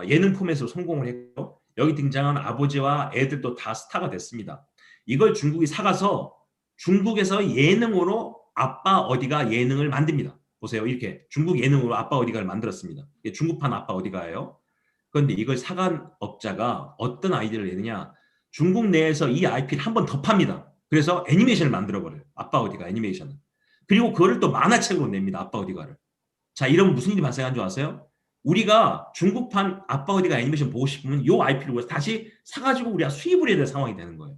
예능 포맷으로 성공을 했고, 여기 등장한 아버지와 애들도 다 스타가 됐습니다. 이걸 중국이 사가서 중국에서 예능으로 아빠 어디가 예능을 만듭니다. 보세요. 이렇게 중국 예능으로 아빠 어디가를 만들었습니다. 이게 중국판 아빠 어디가예요. 그런데 이걸 사간 업자가 어떤 아이디어를 내느냐. 중국 내에서 이 IP를 한 번 더 팝니다. 그래서 애니메이션을 만들어버려요. 아빠 어디가 애니메이션을. 그리고 그거를 또 만화책으로 냅니다. 아빠 어디가를. 자, 이러면 무슨 일이 발생한 줄 아세요? 우리가 중국판 아빠 어디가 애니메이션 보고 싶으면 이 IP를 다시 사가지고 우리가 수입을 해야 될 상황이 되는 거예요.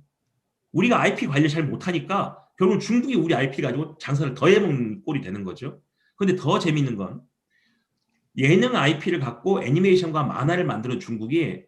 우리가 IP 관리 잘 못하니까 결국 중국이 우리 IP 가지고 장사를 더 해먹는 꼴이 되는 거죠. 그런데 더 재밌는 건 예능 IP를 갖고 애니메이션과 만화를 만드는 중국이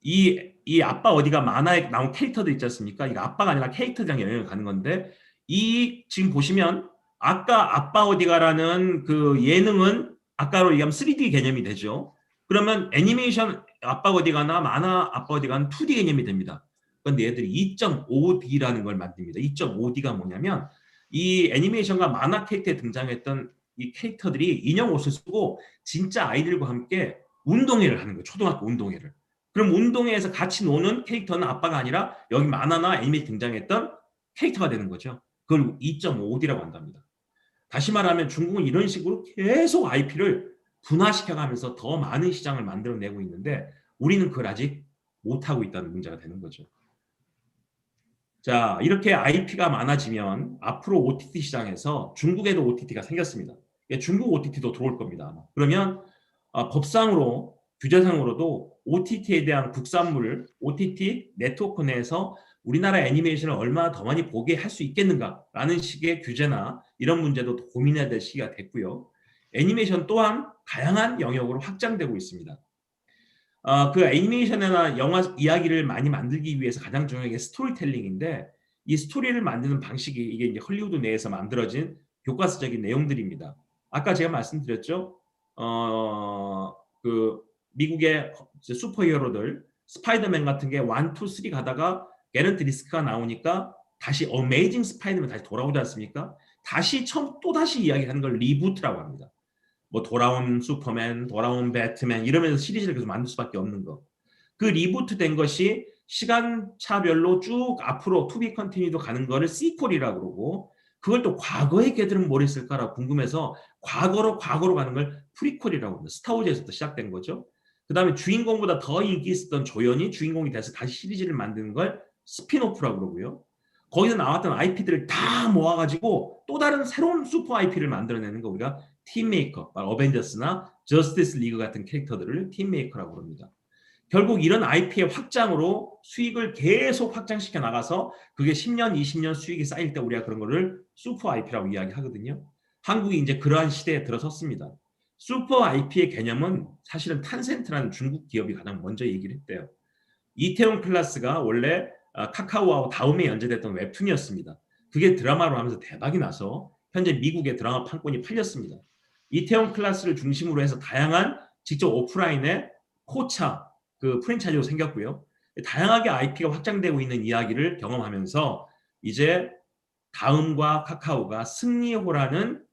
이 아빠 어디가 만화에 나온 캐릭터들 있지 않습니까? 이거 아빠가 아니라 캐릭터랑 영향을 가는 건데, 이 지금 보시면 아까 아빠 어디가라는 그 예능은 아까로 얘기하면 3D 개념이 되죠. 그러면 애니메이션 아빠 어디가나 만화 아빠 어디가는 2D 개념이 됩니다. 그런데 얘들이 2.5D라는 걸 만듭니다. 2.5D가 뭐냐면 이 애니메이션과 만화 캐릭터에 등장했던 이 캐릭터들이 인형 옷을 쓰고 진짜 아이들과 함께 운동회를 하는 거예요. 초등학교 운동회를. 그럼 운동회에서 같이 노는 캐릭터는 아빠가 아니라 여기 만화나 애니메이션 등장했던 캐릭터가 되는 거죠. 그걸 2.5D라고 한답니다. 다시 말하면 중국은 이런 식으로 계속 IP를 분화시켜가면서 더 많은 시장을 만들어내고 있는데 우리는 그걸 아직 못하고 있다는 문제가 되는 거죠. 자, 이렇게 IP가 많아지면 앞으로 OTT 시장에서 중국에도 OTT가 생겼습니다. 중국 OTT도 들어올 겁니다. 그러면 법상으로, 규제상으로도 OTT에 대한 국산물을 OTT 네트워크 내에서 우리나라 애니메이션을 얼마나 더 많이 보게 할 수 있겠는가라는 식의 규제나 이런 문제도 고민해야 될 시기가 됐고요. 애니메이션 또한 다양한 영역으로 확장되고 있습니다. 그 애니메이션이나 영화 이야기를 많이 만들기 위해서 가장 중요한 게 스토리텔링인데, 이 스토리를 만드는 방식이 이게 이제 헐리우드 내에서 만들어진 교과서적인 내용들입니다. 아까 제가 말씀드렸죠. 그 미국의 슈퍼히어로들 스파이더맨 같은 게 1, 2, 3 가다가 게런트 리스크가 나오니까 다시 어메이징 스파이더맨 다시 돌아오지 않습니까? 다시 처음 또 다시 이야기하는 걸 리부트라고 합니다. 뭐 돌아온 슈퍼맨, 돌아온 배트맨 이러면서 시리즈를 계속 만들 수밖에 없는 거. 그 리부트 된 것이 시간차별로 쭉 앞으로 투비 컨티뉴도 가는 거를 시퀄이라고 그러고, 그걸 또 과거의 개들은 뭘 했을까라고 궁금해서 과거로 가는 걸 프리퀄이라고 합니다. 스타워즈에서부터 시작된 거죠. 그 다음에 주인공보다 더 인기 있었던 조연이 주인공이 돼서 다시 시리즈를 만드는 걸 스핀오프라고 그러고요. 거기서 나왔던 IP들을 다 모아가지고 또 다른 새로운 슈퍼 IP를 만들어내는 거 우리가 팀메이커, 어벤져스나 저스티스 리그 같은 캐릭터들을 팀메이커라고 합니다. 결국 이런 IP의 확장으로 수익을 계속 확장시켜 나가서 그게 10년, 20년 수익이 쌓일 때 우리가 그런 거를 슈퍼 IP라고 이야기하거든요. 한국이 이제 그러한 시대에 들어섰습니다. 슈퍼 IP의 개념은 사실은 탄센트라는 중국 기업이 가장 먼저 얘기를 했대요. 이태원 클라스가 원래 카카오하고 다음에 연재됐던 웹툰이었습니다. 그게 드라마로 하면서 대박이 나서 현재 미국의 드라마 판권이 팔렸습니다. 이태원 클라스를 중심으로 해서 다양한 직접 오프라인의 포차 그 프랜차이즈가 생겼고요. 다양하게 IP가 확장되고 있는 이야기를 경험하면서 이제 다음과 카카오가 승리호라는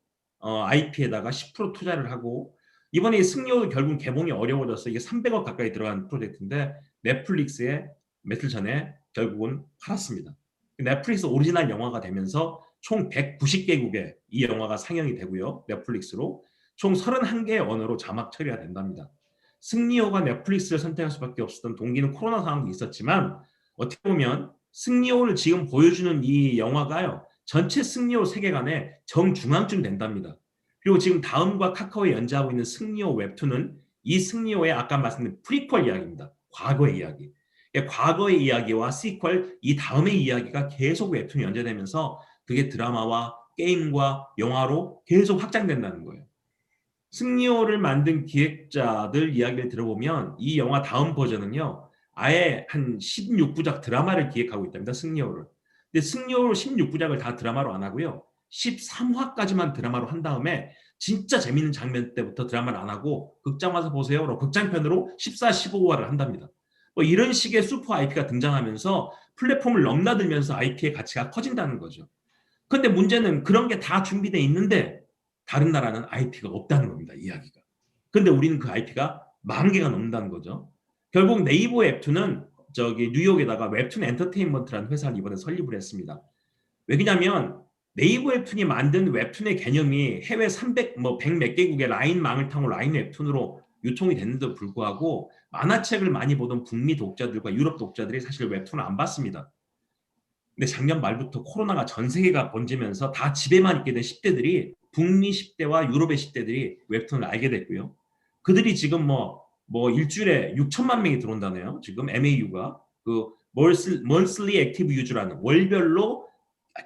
IP에다가 10% 투자를 하고 이번에 승리호도 결국 개봉이 어려워져서 이게 300억 가까이 들어간 프로젝트인데 넷플릭스에 며칠 전에 결국은 팔았습니다. 넷플릭스 오리지널 영화가 되면서 총 190개국에 이 영화가 상영이 되고요. 넷플릭스로 총 31개의 언어로 자막 처리가 된답니다. 승리호가 넷플릭스를 선택할 수밖에 없었던 동기는 코로나 상황도 있었지만 어떻게 보면 승리호를 지금 보여주는 이 영화가요. 전체 승리호 세계관의 정중앙쯤 된답니다. 그리고 지금 다음과 카카오에 연재하고 있는 승리호 웹툰은 이 승리호의 아까 말씀드린 프리퀄 이야기입니다. 과거의 이야기. 과거의 이야기와 시퀄, 이 다음의 이야기가 계속 웹툰이 연재되면서 그게 드라마와 게임과 영화로 계속 확장된다는 거예요. 승리호를 만든 기획자들 이야기를 들어보면 이 영화 다음 버전은요. 아예 한 16부작 드라마를 기획하고 있답니다. 승리호를. 근데 승리호를 16부작을 다 드라마로 안 하고요. 13화까지만 드라마로 한 다음에 진짜 재밌는 장면 때부터 드라마를 안 하고 극장 와서 보세요. 극장편으로 14, 15화를 한답니다. 뭐 이런 식의 슈퍼 IP가 등장하면서 플랫폼을 넘나들면서 IP의 가치가 커진다는 거죠. 근데 문제는 그런 게 다 준비되어 있는데 다른 나라는 IP가 없다는 겁니다. 이야기가. 근데 우리는 그 IP가 10,000개가 넘는다는 거죠. 결국 네이버 웹툰은 저기 뉴욕에다가 웹툰 엔터테인먼트라는 회사를 이번에 설립을 했습니다. 왜냐면 네이버 웹툰이 만든 웹툰의 개념이 해외 300, 100 몇 개국의 라인망을 타고 라인 웹툰으로 유통이 됐는데도 불구하고 만화책을 많이 보던 북미 독자들과 유럽 독자들이 사실 웹툰을 안 봤습니다. 근데 작년 말부터 코로나가 전 세계가 번지면서 다 집에만 있게 된 10대들이 북미 10대와 유럽의 10대들이 웹툰을 알게 됐고요. 그들이 지금 뭐 일주일에 6천만 명이 들어온다네요. 지금 MAU가 그 monthly active user라는 월별로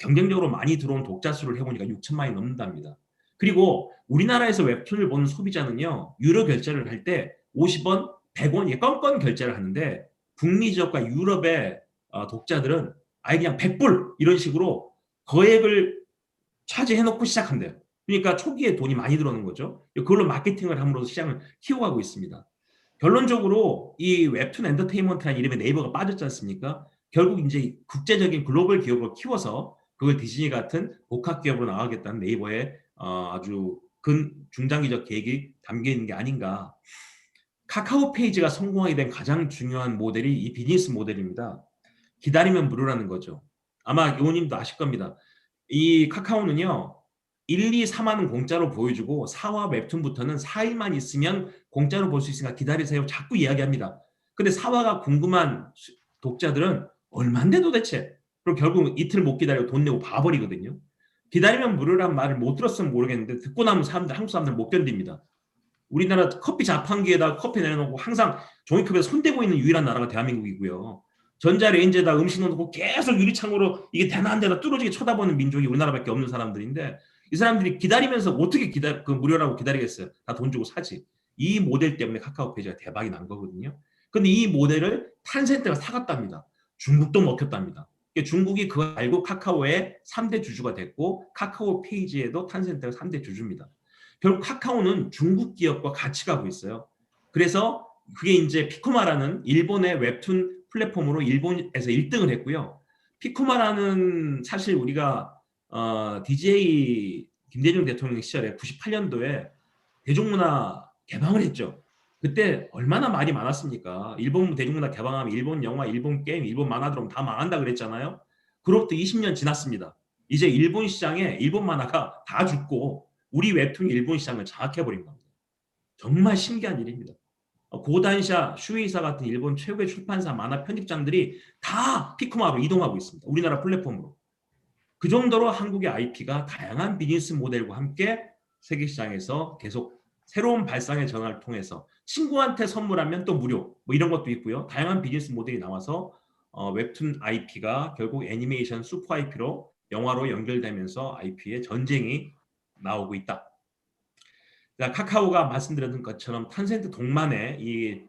경쟁적으로 많이 들어온 독자 수를 해보니까 6천만이 넘는답니다. 그리고 우리나라에서 웹툰을 보는 소비자는요. 유료 결제를 할 때 50원, 100원 껌껌 결제를 하는데 북미 지역과 유럽의 독자들은 아예 그냥 100불 이런 식으로 거액을 차지해놓고 시작한대요. 그러니까 초기에 돈이 많이 들어오는 거죠. 그걸로 마케팅을 함으로써 시장을 키워가고 있습니다. 결론적으로 이 웹툰 엔터테인먼트라는 이름에 네이버가 빠졌지 않습니까? 결국 이제 국제적인 글로벌 기업으로 키워서 그걸 디즈니 같은 복합 기업으로 나가겠다는 네이버의 아주 중장기적 계획이 담겨 있는 게 아닌가. 카카오 페이지가 성공하게 된 가장 중요한 모델이 이 비즈니스 모델입니다. 기다리면 무료라는 거죠. 아마 요님도 아실 겁니다. 이 카카오는요. 1, 2, 3화는 공짜로 보여주고 4화 웹툰부터는 4일만 있으면 공짜로 볼 수 있으니까 기다리세요. 자꾸 이야기합니다. 근데 4화가 궁금한 독자들은 얼만데 도대체? 그리고 결국 이틀 못 기다리고 돈 내고 봐버리거든요. 기다리면 무료란 말을 못 들었으면 모르겠는데 듣고 나면 한국 사람들 못 견딥니다. 우리나라 커피 자판기에다 커피 내려놓고 항상 종이컵에 손대고 있는 유일한 나라가 대한민국이고요. 전자레인지에다 음식 넣어놓고 계속 유리창으로 이게 되나 안 되나 뚫어지게 쳐다보는 민족이 우리나라밖에 없는 사람들인데 이 사람들이 기다리면서 어떻게 그 무료라고 기다리겠어요. 다 돈 주고 사지. 이 모델 때문에 카카오 페이지가 대박이 난 거거든요. 근데 이 모델을 탄센트가 사갔답니다. 중국도 먹혔답니다. 중국이 그걸 알고 카카오의 3대 주주가 됐고 카카오 페이지에도 탄센트가 3대 주주입니다. 결국 카카오는 중국 기업과 같이 가고 있어요. 그래서 그게 이제 피코마라는 일본의 웹툰 플랫폼으로 일본에서 1등을 했고요. 피코마라는 사실 우리가 DJ 김대중 대통령 시절에 98년도에 대중문화 개방을 했죠. 그때 얼마나 말이 많았습니까? 일본 대중문화 개방하면 일본 영화, 일본 게임, 일본 만화 들어오면 다 망한다 그랬잖아요. 그로부터 20년 지났습니다. 이제 일본 시장에 일본 만화가 다 죽고 우리 웹툰이 일본 시장을 장악해버린 겁니다. 정말 신기한 일입니다. 고단샤, 슈에이사 같은 일본 최고의 출판사 만화 편집장들이 다 피코마로 이동하고 있습니다. 우리나라 플랫폼으로. 그 정도로 한국의 IP가 다양한 비즈니스 모델과 함께 세계 시장에서 계속 새로운 발상의 전환을 통해서 친구한테 선물하면 또 무료 뭐 이런 것도 있고요. 다양한 비즈니스 모델이 나와서 웹툰 IP가 결국 애니메이션 슈퍼 IP로 영화로 연결되면서 IP의 전쟁이 나오고 있다. 자, 카카오가 말씀드렸던 것처럼 탄센트 동만에 이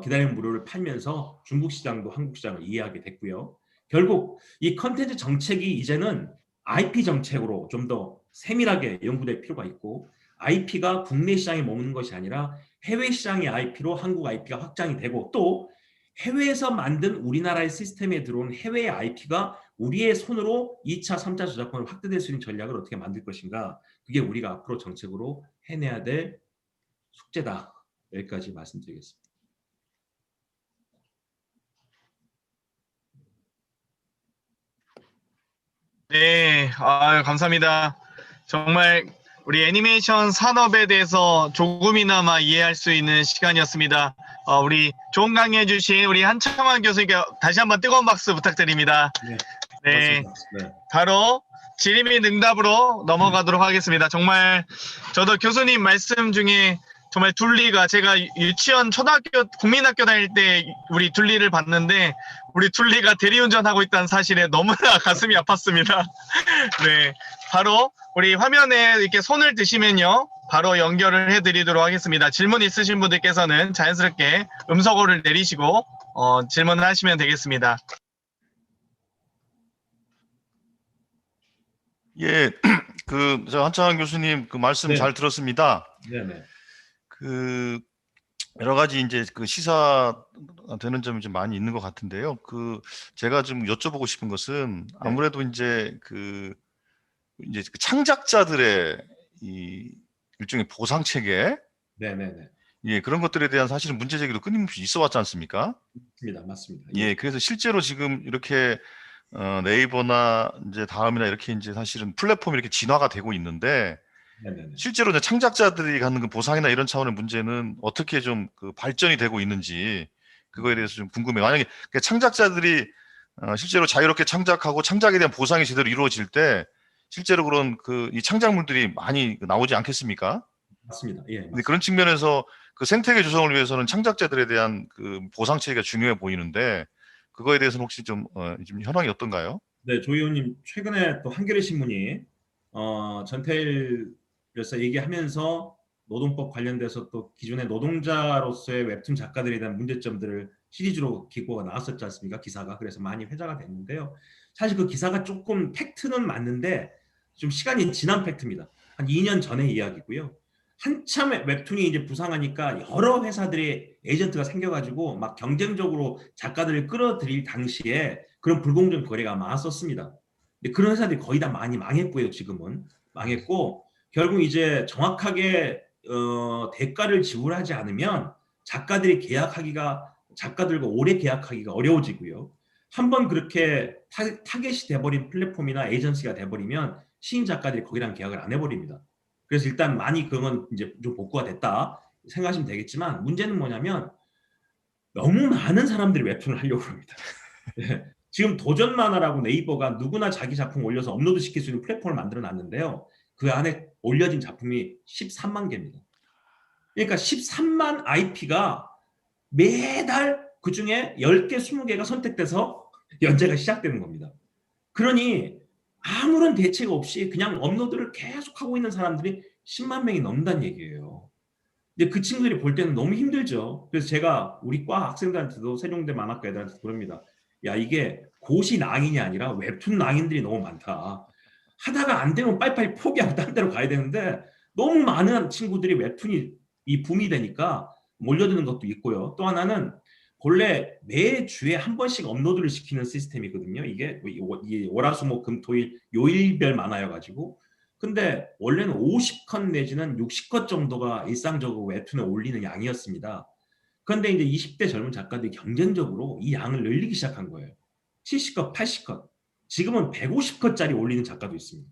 기다림 무료를 팔면서 중국 시장도 한국 시장을 이해하게 됐고요. 결국 이 컨텐츠 정책이 이제는 IP 정책으로 좀 더 세밀하게 연구될 필요가 있고, IP가 국내 시장에 머무는 것이 아니라 해외 시장의 IP로 한국 IP가 확장이 되고, 또 해외에서 만든 우리나라의 시스템에 들어온 해외의 IP가 우리의 손으로 2차, 3차 저작권을 확대될 수 있는 전략을 어떻게 만들 것인가, 그게 우리가 앞으로 정책으로 해내야 될 숙제다. 여기까지 말씀드리겠습니다. 네, 감사합니다. 정말 우리 애니메이션 산업에 대해서 조금이나마 이해할 수 있는 시간이었습니다. 우리 좋은 강의해 주신 우리 한창환 교수님께 다시 한번 뜨거운 박수 부탁드립니다. 네, 네. 바로 질의및 응답으로 넘어가도록 하겠습니다. 정말 저도 교수님 말씀 중에 정말 둘리가, 제가 유치원, 초등학교, 국민학교 다닐 때 우리 둘리를 봤는데 우리 둘리가 대리운전하고 있다는 사실에 너무나 가슴이 아팠습니다. 네, 바로 우리 화면에 이렇게 손을 드시면요, 바로 연결을 해드리도록 하겠습니다. 질문 있으신 분들께서는 자연스럽게 음성어를 내리시고 질문을 하시면 되겠습니다. 예, 저 한창환 교수님 그 말씀 네. 잘 들었습니다. 네네. 여러 가지 이제 시사되는 점이 좀 많이 있는 것 같은데요. 제가 좀 여쭤보고 싶은 것은 아무래도 이제 그 창작자들의 이 일종의 보상 체계, 네네네. 예, 그런 것들에 대한 사실은 문제 제기도 끊임없이 있어 왔지 않습니까? 맞습니다. 예, 그래서 실제로 지금 이렇게 네이버나 이제 다음이나 이렇게 이제 사실은 플랫폼이 이렇게 진화가 되고 있는데, 네네네. 실제로 이제 창작자들이 갖는 그 보상이나 이런 차원의 문제는 어떻게 좀 발전이 되고 있는지, 그거에 대해서 좀 궁금해요. 만약에 창작자들이 실제로 자유롭게 창작하고 창작에 대한 보상이 제대로 이루어질 때 실제로 그런 이 창작물들이 많이 나오지 않겠습니까? 맞습니다. 예. 근데 그런 측면에서 그 생태계 조성을 위해서는 창작자들에 대한 그 보상 체계가 중요해 보이는데, 그거에 대해서는 혹시 좀 현황이 어떤가요? 네, 조 의원님, 최근에 또 한겨레 신문이 전태일에서 얘기하면서 노동법 관련돼서 또 기존의 노동자로서의 웹툰 작가들에 대한 문제점들을 시리즈로 기고가 나왔었지 않습니까? 기사가. 그래서 많이 회자가 됐는데요. 사실 그 기사가 조금 팩트는 맞는데 좀 시간이 지난 팩트입니다. 한 2년 전의 이야기고요. 한참 웹툰이 이제 부상하니까 여러 회사들의 에이전트가 생겨가지고 막 경쟁적으로 작가들을 끌어들일 당시에 그런 불공정 거래가 많았었습니다. 근데 그런 회사들이 거의 다 많이 망했고요. 지금은 망했고, 결국 이제 정확하게 대가를 지불하지 않으면 작가들과 오래 계약하기가 어려워지고요. 한번 그렇게 타겟이 돼버린 플랫폼이나 에이전시가 돼버리면 신인 작가들이 거기랑 계약을 안 해버립니다. 그래서 일단 많이 그건 이제 좀 복구가 됐다 생각하시면 되겠지만, 문제는 뭐냐면 너무 많은 사람들이 웹툰을 하려고 합니다. 네. 지금 도전 만화라고 네이버가 누구나 자기 작품 올려서 업로드 시킬 수 있는 플랫폼을 만들어 놨는데요. 그 안에 올려진 작품이 13만 개입니다. 그러니까 13만 IP가 매달 그 중에 10개, 20개가 선택돼서 연재가 시작되는 겁니다. 그러니 아무런 대책 없이 그냥 업로드를 계속하고 있는 사람들이 10만 명이 넘는다는 얘기예요. 근데 그 친구들이 볼 때는 너무 힘들죠. 그래서 제가 우리 과 학생들한테도, 세종대 만화과 애들한테도 그럽니다. 야, 이게 고시 낭인이 아니라 웹툰 낭인들이 너무 많다. 하다가 안 되면 빨리빨리 포기하고 딴 데로 가야 되는데 너무 많은 친구들이 웹툰이 이 붐이 되니까 몰려드는 것도 있고요. 또 하나는 본래 매주에 한 번씩 업로드를 시키는 시스템이거든요. 이게 월화수목금토일 요일별 만화여가지고. 근데 원래는 50컷 내지는 60컷 정도가 일상적으로 웹툰에 올리는 양이었습니다. 그런데 이제 20대 젊은 작가들이 경쟁적으로 이 양을 늘리기 시작한 거예요. 70컷, 80컷. 지금은 150컷짜리 올리는 작가도 있습니다.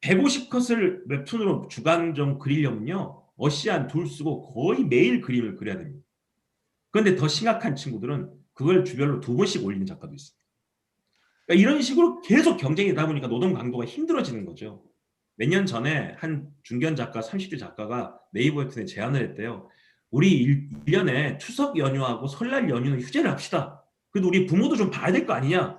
150컷을 웹툰으로 주간정 그리려면요, 어시한 둘 쓰고 거의 매일 그림을 그려야 됩니다. 그런데 더 심각한 친구들은 그걸 주별로 2번씩 올리는 작가도 있습니다. 그러니까 이런 식으로 계속 경쟁이 되다 보니까 노동 강도가 힘들어지는 거죠. 몇 년 전에 한 중견 작가, 30대 작가가 네이버 웹툰에 제안을 했대요. 우리 1년에 추석 연휴하고 설날 연휴는 휴재를 합시다. 그래도 우리 부모도 좀 봐야 될 거 아니냐.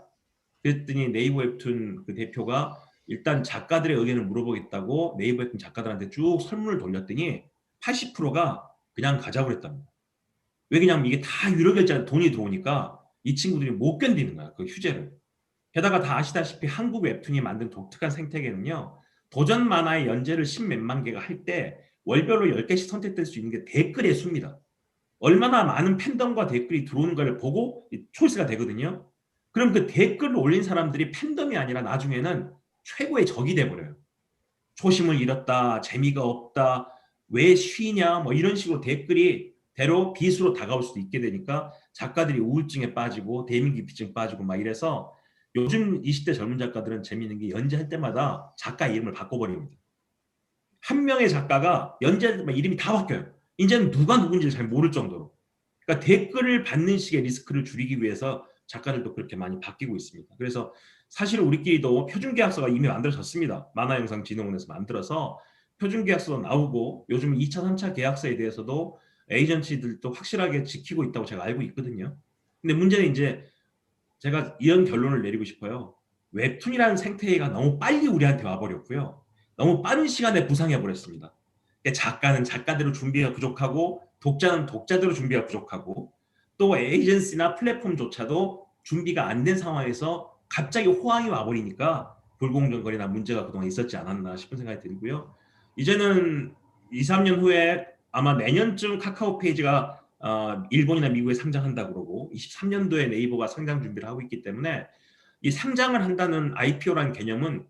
그랬더니 네이버 웹툰 그 대표가 일단 작가들의 의견을 물어보겠다고 네이버 FM 작가들한테 쭉 설문을 돌렸더니 80%가 그냥 가자고 그랬답니다. 왜 그냥 이게 다 유료 결제에 돈이 들어오니까 이 친구들이 못 견디는 거야, 그 휴재를. 게다가 다 아시다시피 한국 웹툰이 만든 독특한 생태계는요. 도전 만화의 연재를 10몇만 개가 할 때 월별로 10개씩 선택될 수 있는 게 댓글의 수입니다. 얼마나 많은 팬덤과 댓글이 들어오는 걸 보고 초이스가 되거든요. 그럼 그 댓글을 올린 사람들이 팬덤이 아니라 나중에는 최고의 적이 돼버려요. 초심을 잃었다, 재미가 없다, 왜 쉬냐, 뭐 이런 식으로 댓글이 대로 비수로 다가올 수도 있게 되니까 작가들이 우울증에 빠지고 대민기피증 빠지고 막 이래서 요즘 20대 젊은 작가들은 재미있는 게 연재할 때마다 작가 이름을 바꿔버립니다. 한 명의 작가가 연재할 때마다 이름이 다 바뀌어요. 이제는 누가 누군지를 잘 모를 정도로. 그러니까 댓글을 받는 식의 리스크를 줄이기 위해서 작가들도 그렇게 많이 바뀌고 있습니다. 그래서 사실 우리끼리도 표준계약서가 이미 만들어졌습니다. 만화영상진흥원에서 만들어서 표준계약서도 나오고 요즘 2차, 3차 계약서에 대해서도 에이전시들도 확실하게 지키고 있다고 제가 알고 있거든요. 근데 문제는 이제 제가 이런 결론을 내리고 싶어요. 웹툰이라는 생태계가 너무 빨리 우리한테 와버렸고요. 너무 빠른 시간에 부상해버렸습니다. 작가는 작가대로 준비가 부족하고 독자는 독자대로 준비가 부족하고 또 에이전시나 플랫폼조차도 준비가 안 된 상황에서 갑자기 호황이 와버리니까 불공정거리나 문제가 그동안 있었지 않았나 싶은 생각이 들고요. 이제는 2, 3년 후에 아마 내년쯤 카카오 페이지가 일본이나 미국에 상장한다 그러고 23년도에 네이버가 상장 준비를 하고 있기 때문에 이 상장을 한다는 IPO라는 개념은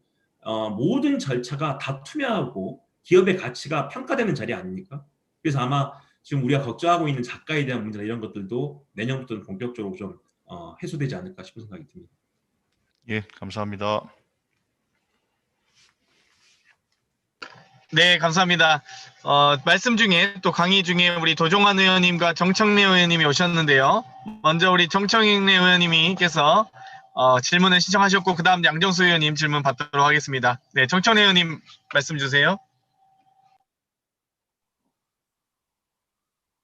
모든 절차가 다 투명하고 기업의 가치가 평가되는 자리 아닙니까? 그래서 아마 지금 우리가 걱정하고 있는 작가에 대한 문제나 이런 것들도 내년부터는 본격적으로 좀 해소되지 않을까 싶은 생각이 듭니다. 예, 감사합니다. 네, 감사합니다. 말씀 중에 또 강의 중에 우리 도종환 의원님과 정청래 의원님이 오셨는데요. 먼저 우리 정청래 의원님께서 질문을 신청하셨고 그 다음 양정수 의원님 질문 받도록 하겠습니다. 네, 정청래 의원님 말씀 주세요.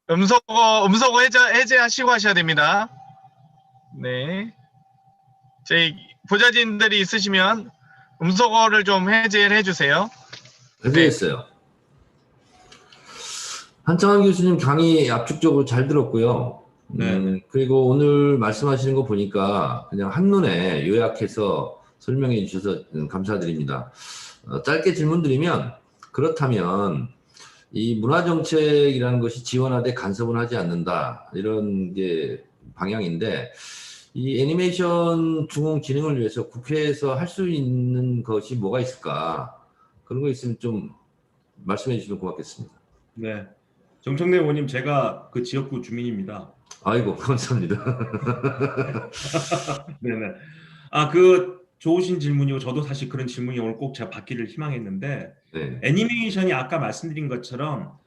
음소거 해제하시고 하셔야 됩니다. 네. 저희 보좌진들이 있으시면 음소거를 좀 해제를 해주세요. 해제했어요. 한창환 교수님 강의 압축적으로 잘 들었고요. 네. 그리고 오늘 말씀하시는 거 보니까 그냥 한눈에 요약해서 설명해 주셔서 감사드립니다. 짧게 질문드리면 그렇다면 이 문화정책이라는 것이 지원하되 간섭은 하지 않는다 이런 게 방향인데 이 애니메이션 중흥진흥을 위해서 국회에서 할 수 있는 것이 뭐가 있을까? 그런 거 있으면 좀 말씀해 주시면 고맙겠습니다. 네. 정청래 의원님, 제가 그 지역구 주민입니다. 아이고, 감사합니다. 네네. 그 좋으신 질문이고 저도 사실 그런 질문이 오늘 꼭 제가 받기를 희망했는데 네. 애니메이션이 아까 말씀드린 것처럼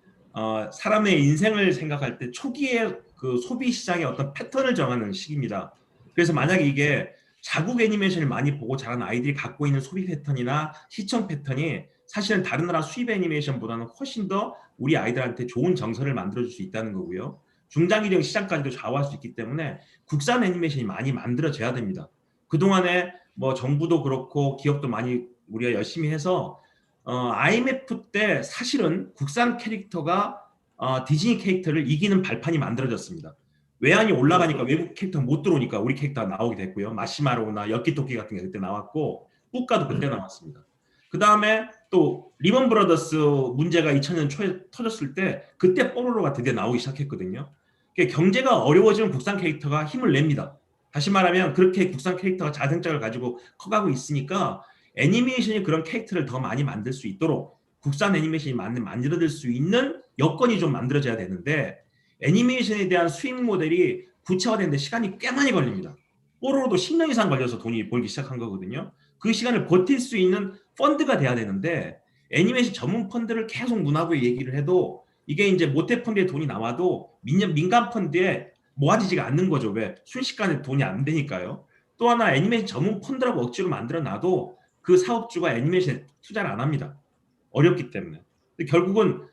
사람의 인생을 생각할 때 초기에 그 소비 시장의 어떤 패턴을 정하는 시기입니다. 그래서 만약에 이게 자국 애니메이션을 많이 보고 자란 아이들이 갖고 있는 소비 패턴이나 시청 패턴이 사실은 다른 나라 수입 애니메이션보다는 훨씬 더 우리 아이들한테 좋은 정서를 만들어줄 수 있다는 거고요. 중장기적 시장까지도 좌우할 수 있기 때문에 국산 애니메이션이 많이 만들어져야 됩니다. 그동안에 뭐 정부도 그렇고 기업도 많이 우리가 열심히 해서 IMF 때 사실은 국산 캐릭터가 디즈니 캐릭터를 이기는 발판이 만들어졌습니다. 외환이 올라가니까 외국 캐릭터 못 들어오니까 우리 캐릭터가 나오게 됐고요. 마시마로나 엽기토끼 같은 게 그때 나왔고 뿌까도 그때 나왔습니다. 그 다음에 또 리먼 브라더스 문제가 2000년 초에 터졌을 때 그때 뽀로로가 드디어 나오기 시작했거든요. 경제가 어려워지면 국산 캐릭터가 힘을 냅니다. 다시 말하면 그렇게 국산 캐릭터가 자생적을 가지고 커가고 있으니까 애니메이션이 그런 캐릭터를 더 많이 만들 수 있도록 국산 애니메이션이 만들어질 수 있는 여건이 좀 만들어져야 되는데 애니메이션에 대한 수익 모델이 구체화되는데 시간이 꽤 많이 걸립니다. 뽀로로도 10년 이상 걸려서 돈이 벌기 시작한 거거든요. 그 시간을 버틸 수 있는 펀드가 돼야 되는데 애니메이션 전문 펀드를 계속 문화부에 얘기를 해도 이게 이제 모태 펀드에 돈이 나와도 민간 펀드에 모아지지가 않는 거죠. 왜? 순식간에 돈이 안 되니까요. 또 하나 애니메이션 전문 펀드라고 억지로 만들어 놔도 그 사업주가 애니메이션에 투자를 안 합니다. 어렵기 때문에. 근데 결국은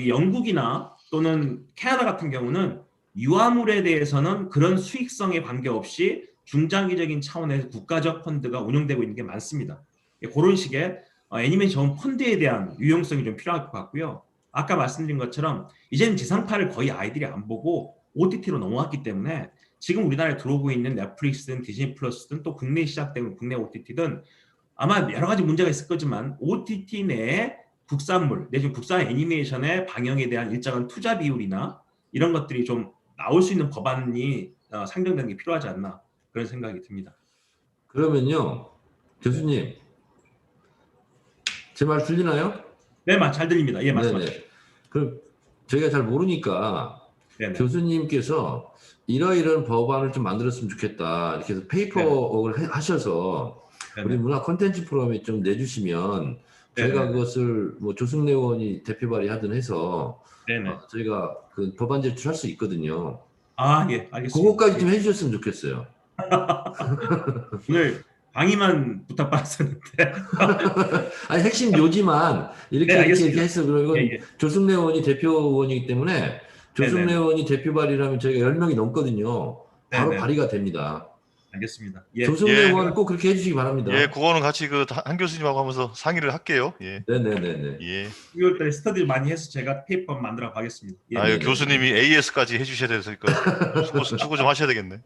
영국이나 또는 캐나다 같은 경우는 유아물에 대해서는 그런 수익성에 관계없이 중장기적인 차원에서 국가적 펀드가 운영되고 있는 게 많습니다. 그런 식의 애니메이션 펀드에 대한 유용성이 좀 필요할 것 같고요. 아까 말씀드린 것처럼 이제는 지상파를 거의 아이들이 안 보고 OTT로 넘어왔기 때문에 지금 우리나라에 들어오고 있는 넷플릭스든 디즈니 플러스든 또 국내에 시작되는 국내 OTT든 아마 여러 가지 문제가 있을 거지만 OTT 내에 국산물 내지는 국산 애니메이션의 방영에 대한 일정한 투자 비율이나 이런 것들이 좀 나올 수 있는 법안이 상정되는 게 필요하지 않나 그런 생각이 듭니다. 그러면요, 교수님, 제 말 들리나요? 네, 잘 들립니다. 예, 말씀하세요. 네네. 그럼 저희가 잘 모르니까 네네. 교수님께서 이러이러한 법안을 좀 만들었으면 좋겠다. 이렇게 해서 페이퍼웍을 하셔서 네네. 우리 문화 콘텐츠 프로그램에 좀 내주시면 저희가 네네. 그것을 뭐 조승래 의원이 대표 발의하든 해서 네네. 저희가 그 법안 제출할 수 있거든요. 예, 알겠습니다. 그것까지 좀 해주셨으면 좋겠어요. 오늘 강의만 부탁받았었는데. 아니 핵심 요지만 이렇게 네, 이렇게 알겠습니다. 해서 그리고 예, 예. 조승래 의원이 대표 의원이기 때문에 조승래 네네. 의원이 대표 발의라면 저희가 10명이 넘거든요. 바로 네네. 발의가 됩니다. 알겠습니다. 예. 조승래 예. 의원 꼭 그렇게 해주시기 바랍니다. 예, 그거는 같이 그 한 교수님하고 하면서 상의를 할게요. 예. 네네네네. 예. 6월달에 스터디를 많이 해서 제가 페이퍼 만들어 가겠습니다. 예. 아유, 네네. 교수님이 AS까지 해주셔야 돼서 수고 좀 하셔야 되겠네.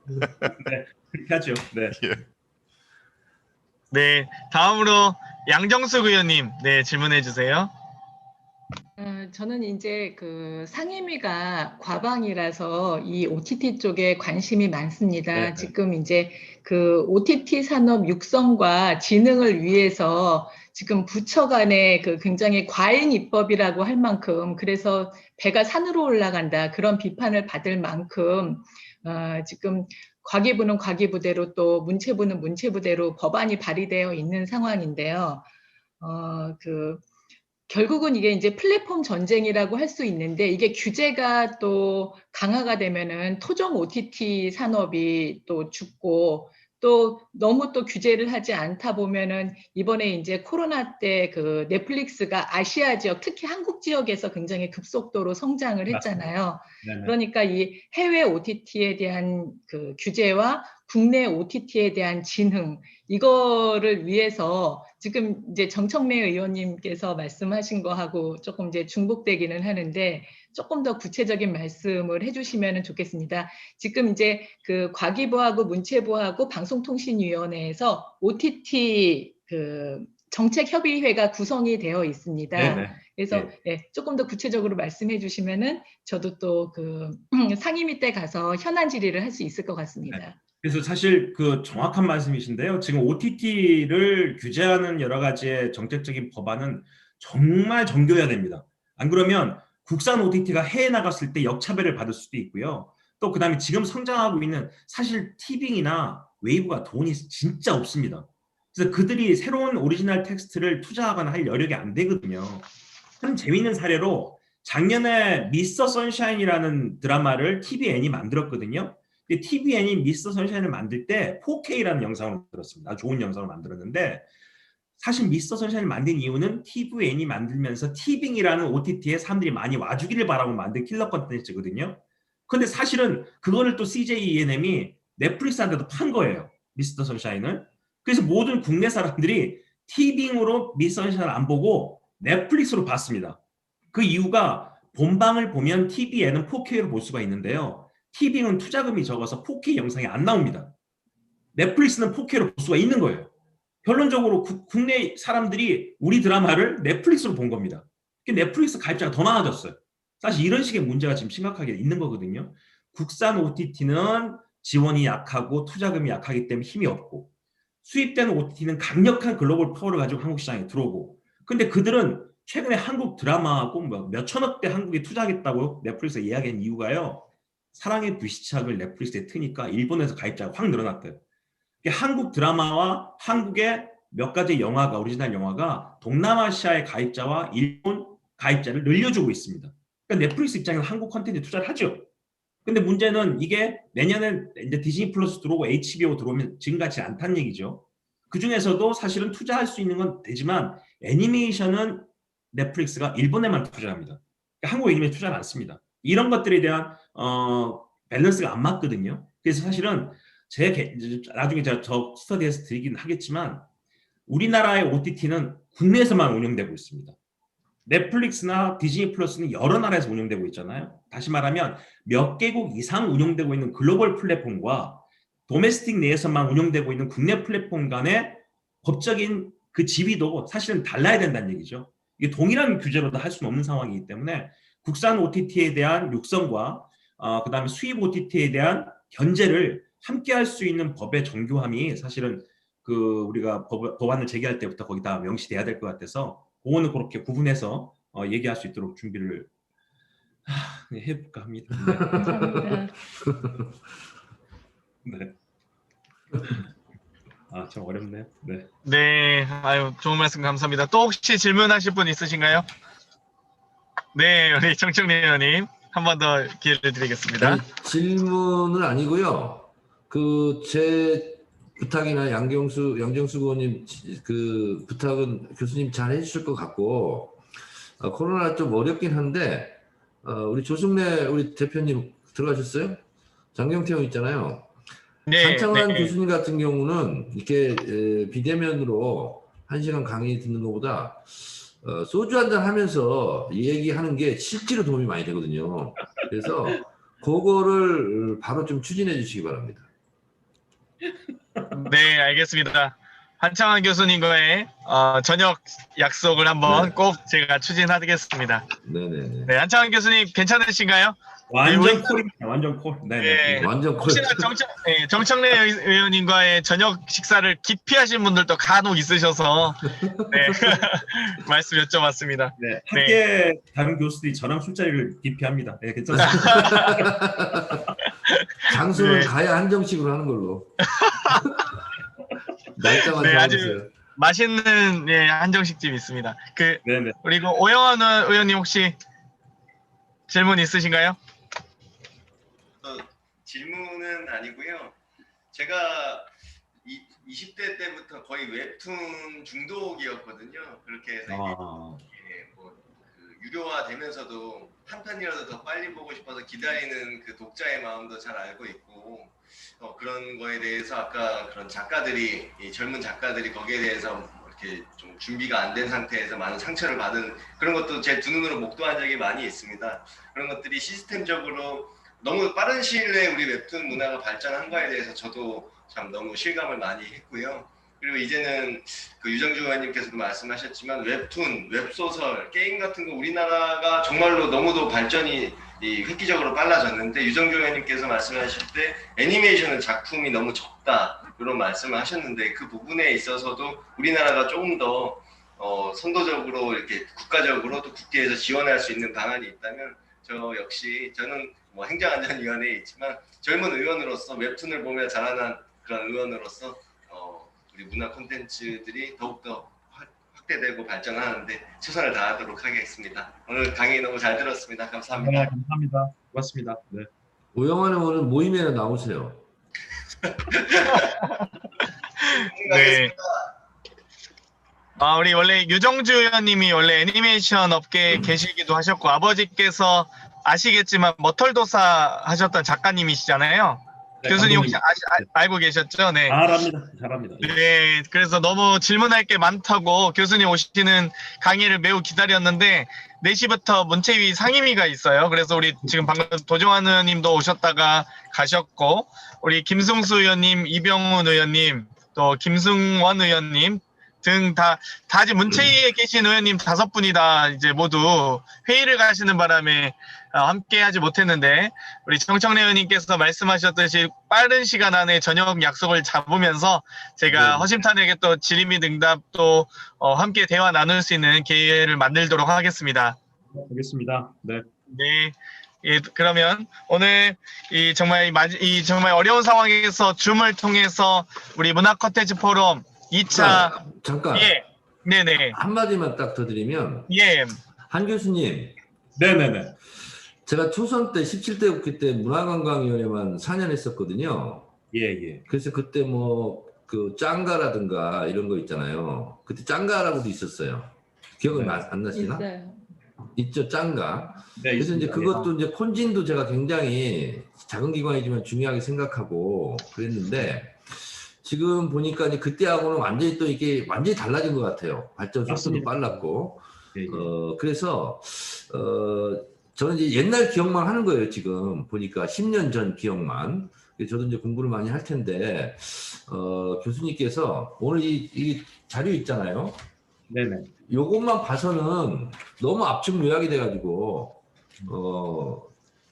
그렇게 하죠. 네. 네, 다음으로 양정숙 의원님, 네, 질문해 주세요. 저는 이제 그 상임위가 과방이라서 이 OTT 쪽에 관심이 많습니다. 네. 지금 이제 그 OTT 산업 육성과 진흥을 위해서 지금 부처 간에 그 굉장히 과잉 입법이라고 할 만큼 그래서 배가 산으로 올라간다 그런 비판을 받을 만큼 지금 과기부는 과기부대로 또 문체부는 문체부대로 법안이 발의되어 있는 상황인데요. 결국은 이게 이제 플랫폼 전쟁이라고 할 수 있는데 이게 규제가 또 강화가 되면은 토종 OTT 산업이 또 죽고 또 너무 또 규제를 하지 않다 보면은 이번에 이제 코로나 때 그 넷플릭스가 아시아 지역 특히 한국 지역에서 굉장히 급속도로 성장을 했잖아요. 네네. 그러니까 이 해외 OTT에 대한 그 규제와 국내 OTT에 대한 진흥 이거를 위해서 지금 이제 정청래 의원님께서 말씀하신 거하고 조금 이제 중복되기는 하는데 조금 더 구체적인 말씀을 해주시면 좋겠습니다. 지금 이제 그 과기부하고 문체부하고 방송통신위원회에서 OTT 그 정책협의회가 구성이 되어 있습니다. 네네. 그래서 조금 더 구체적으로 말씀해 주시면은 저도 또 그 상임위 때 가서 현안 질의를 할 수 있을 것 같습니다. 네. 그래서 사실 그 정확한 말씀이신데요. 지금 OTT를 규제하는 여러 가지의 정책적인 법안은 정말 정교해야 됩니다. 안 그러면 국산 OTT가 해외 나갔을 때 역차별을 받을 수도 있고요. 또 그다음에 지금 성장하고 있는 사실 티빙이나 웨이브가 돈이 진짜 없습니다. 그래서 그들이 새로운 오리지널 텍스트를 투자하거나 할 여력이 안 되거든요. 참 재미있는 사례로 작년에 미스터 선샤인이라는 드라마를 TVN이 만들었거든요. TVN이 미스터 선샤인을 만들 때 4K라는 영상을 만들었습니다. 아주 좋은 영상을 만들었는데 사실 미스터 선샤인을 만든 이유는 TVN이 만들면서 티빙이라는 OTT에 사람들이 많이 와주기를 바라고 만든 킬러 컨텐츠거든요. 근데 사실은 그거를 또 CJ ENM이 넷플릭스한테도 판 거예요. 미스터 선샤인을. 그래서 모든 국내 사람들이 티빙으로 미스터 선샤인을 안 보고 넷플릭스로 봤습니다. 그 이유가 본방을 보면 TVN은 4K로 볼 수가 있는데요. 티빙은 투자금이 적어서 4K 영상이 안 나옵니다. 넷플릭스는 4K로 볼 수가 있는 거예요. 결론적으로 국내 사람들이 우리 드라마를 넷플릭스로 본 겁니다. 넷플릭스 가입자가 더 많아졌어요. 사실 이런 식의 문제가 지금 심각하게 있는 거거든요. 국산 OTT는 지원이 약하고 투자금이 약하기 때문에 힘이 없고 수입되는 OTT는 강력한 글로벌 파워를 가지고 한국 시장에 들어오고 근데 그들은 최근에 한국 드라마하고 몇 천억대 한국에 투자하겠다고 넷플릭스에 이야기한 이유가요. 사랑의 불시착을 넷플릭스에 트니까 일본에서 가입자가 확 늘어났대요. 한국 드라마와 한국의 몇 가지 영화가 오리지널 영화가 동남아시아의 가입자와 일본 가입자를 늘려주고 있습니다. 그러니까 넷플릭스 입장에서 한국 콘텐츠 투자를 하죠. 근데 문제는 이게 내년에 이제 디즈니 플러스 들어오고 HBO 들어오면 지금같이 않다는 얘기죠. 그 중에서도 사실은 투자할 수 있는 건 되지만 애니메이션은 넷플릭스가 일본에만 투자합니다. 그러니까 한국 애니메이션 투자를 안 씁니다. 이런 것들에 대한 밸런스가 안 맞거든요. 그래서 사실은 나중에 제가 저 스터디에서 드리긴 하겠지만 우리나라의 OTT는 국내에서만 운영되고 있습니다. 넷플릭스나 디즈니 플러스는 여러 나라에서 운영되고 있잖아요. 다시 말하면 몇 개국 이상 운영되고 있는 글로벌 플랫폼과 도메스틱 내에서만 운영되고 있는 국내 플랫폼 간의 법적인 그 지위도 사실은 달라야 된다는 얘기죠. 이게 동일한 규제로도 할 수는 없는 상황이기 때문에 국산 OTT에 대한 육성과 그다음에 수입 OTT에 대한 견제를 함께 할 수 있는 법의 정교함이 사실은 그 우리가 법안을 제기할 때부터 거기다 명시돼야 될 것 같아서 그거는 그렇게 구분해서 얘기할 수 있도록 준비를 해볼까 합니다. 네. 감사합니다. 네. 참 어렵네요. 네. 네, 아유, 좋은 말씀 감사합니다. 또 혹시 질문하실 분 있으신가요? 네, 우리 정청래 의원님 한 번 더 기회를 드리겠습니다. 아니, 질문은 아니고요. 그 제 부탁이나 양정수 의원님 그 부탁은 교수님 잘 해주실 것 같고 코로나 좀 어렵긴 한데 우리 조승래 우리 대표님 들어가셨어요? 장경태 의원 있잖아요. 네, 한창환 네. 교수님 같은 경우는 이렇게 비대면으로 1시간 강의 듣는 것보다 소주 한잔 하면서 얘기하는 게 실제로 도움이 많이 되거든요. 그래서 그거를 바로 좀 추진해 주시기 바랍니다. 네, 알겠습니다. 한창환 교수님과의 저녁 약속을 한번 네. 꼭 제가 추진하겠습니다. 네네네. 네, 한창환 교수님 괜찮으신가요? 완전 콜입니다. 완전 콜. 네. 네. 완전 혹시나 정청래 의원님과의 저녁 식사를 기피하신 분들도 간혹 있으셔서 네. 말씀 여쭤봤습니다. 네. 함께 다른 교수들이 저랑 술자리를 기피합니다. 네, 괜찮습니다. 장소는 네. 가야 한정식으로 하는 걸로. 날짜만 네, 아주 정해주세요. 맛있는 한정식집이 있습니다. 네네. 그리고 오영환 의원님 혹시 질문 있으신가요? 질문은 아니고요. 제가 20대 때부터 거의 웹툰 중독이었거든요. 그렇게 해서 유료화되면서도 한 편이라도 더 빨리 보고 싶어서 기다리는 그 독자의 마음도 잘 알고 있고 그런 거에 대해서 아까 그런 작가들이 젊은 작가들이 거기에 대해서 이렇게 좀 준비가 안 된 상태에서 많은 상처를 받은 그런 것도 제 두 눈으로 목도한 적이 많이 있습니다. 그런 것들이 시스템적으로 너무 빠른 시일 내에 우리 웹툰 문화가 발전한 거에 대해서 저도 참 너무 실감을 많이 했고요. 그리고 이제는 그 유정주 의원님께서도 말씀하셨지만 웹툰, 웹소설, 게임 같은 거 우리나라가 정말로 너무도 발전이 획기적으로 빨라졌는데 유정주 의원님께서 말씀하실 때 애니메이션은 작품이 너무 적다 이런 말씀을 하셨는데 그 부분에 있어서도 우리나라가 조금 더 선도적으로 이렇게 국가적으로 또 국회에서 지원할 수 있는 방안이 있다면 저는 뭐 행정안전위원회에 있지만 젊은 의원으로서 웹툰을 보며 자라난 그런 의원으로서 우리 문화 콘텐츠들이 더욱더 확대되고 발전하는데 최선을 다하도록 하겠습니다. 오늘 강의 너무 잘 들었습니다. 감사합니다. 네, 감사합니다. 고맙습니다. 네. 오영환 의원은 모임에는 나오세요. 네. 우리 원래 유정주 의원님이 원래 애니메이션 업계에 계시기도 하셨고 아버지께서 아시겠지만 머털도사 하셨던 작가님이시잖아요. 네, 교수님 혹시 감독님. 알고 계셨죠? 네. 잘합니다. 네, 그래서 너무 질문할 게 많다고 교수님 오시는 강의를 매우 기다렸는데 4시부터 문체위 상임위가 있어요. 그래서 우리 지금 방금 도종환 의원님도 오셨다가 가셨고 우리 김승수 의원님, 이병훈 의원님, 또 김승원 의원님 등 다 아직 문체위에 계신 의원님 5분이 다 이제 모두 회의를 가시는 바람에 함께 하지 못했는데 우리 정청래 의원님께서 말씀하셨듯이 빠른 시간 안에 저녁 약속을 잡으면서 제가 허심탄회하게 또 질의응답도 함께 대화 나눌 수 있는 기회를 만들도록 하겠습니다. 알겠습니다. 네. 네. 예, 그러면 오늘 이 정말 어려운 상황에서 줌을 통해서 우리 문화 콘텐츠 포럼 2차 잠깐 예. 네네. 한마디만 딱 더 드리면 예. 한 교수님 네네네. 제가 초선 때 17대 국회 때 문화관광위원회만 4년 했었거든요. 예. 그래서 그때 뭐 그 짱가라든가 이런 거 있잖아요. 그때 짱가라고도 있었어요. 기억은 안 나시나? 있어요. 있죠, 짱가. 네, 그래서 이제 있습니다. 그것도 이제 콘진도 제가 굉장히 작은 기관이지만 중요하게 생각하고 그랬는데 지금 보니까 이제 그때하고는 완전히 또 이게 완전히 달라진 것 같아요. 발전 속도도 맞습니다. 빨랐고. 예, 예. 그래서 저는 이제 옛날 기억만 하는 거예요. 지금 보니까 10년 전 기억만. 저도 이제 공부를 많이 할 텐데 교수님께서 오늘 이 자료 있잖아요. 네네. 요것만 봐서는 너무 압축 요약이 돼가지고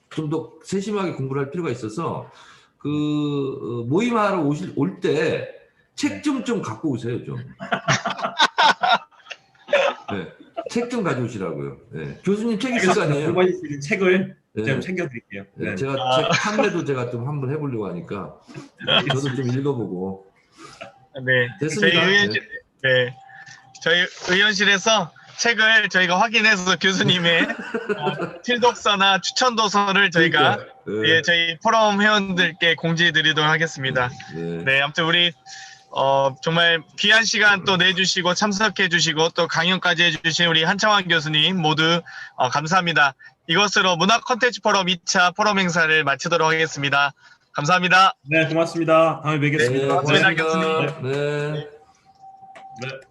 좀 더 세심하게 공부를 할 필요가 있어서 그 모임하러 올 때 책 좀 갖고 오세요 좀. 네, 책 좀 가져오시라고요. 네. 교수님 책 있을 거 아니에요? 이번 있는 책을 네. 좀 챙겨드릴게요. 네, 네. 제가 책 판매도 제가 좀 한번 해보려고 하니까 저도 좀 읽어보고. 네. 됐습니다. 네. 저희 의원실에서 책을 저희가 확인해서 교수님의 필독서나 추천 도서를 저희가 그러니까, 예, 저희 포럼 회원들께 공지해 드리도록 하겠습니다. 네. 네, 아무튼 우리 정말 귀한 시간 또 내주시고 참석해 주시고 또 강연까지 해주신 우리 한창환 교수님 모두 감사합니다. 이것으로 문화 콘텐츠 포럼 2차 포럼 행사를 마치도록 하겠습니다. 감사합니다. 네, 고맙습니다. 다음에 뵙겠습니다. 네, 고맙습니다, 고맙습니다. 교수님. 네. 네.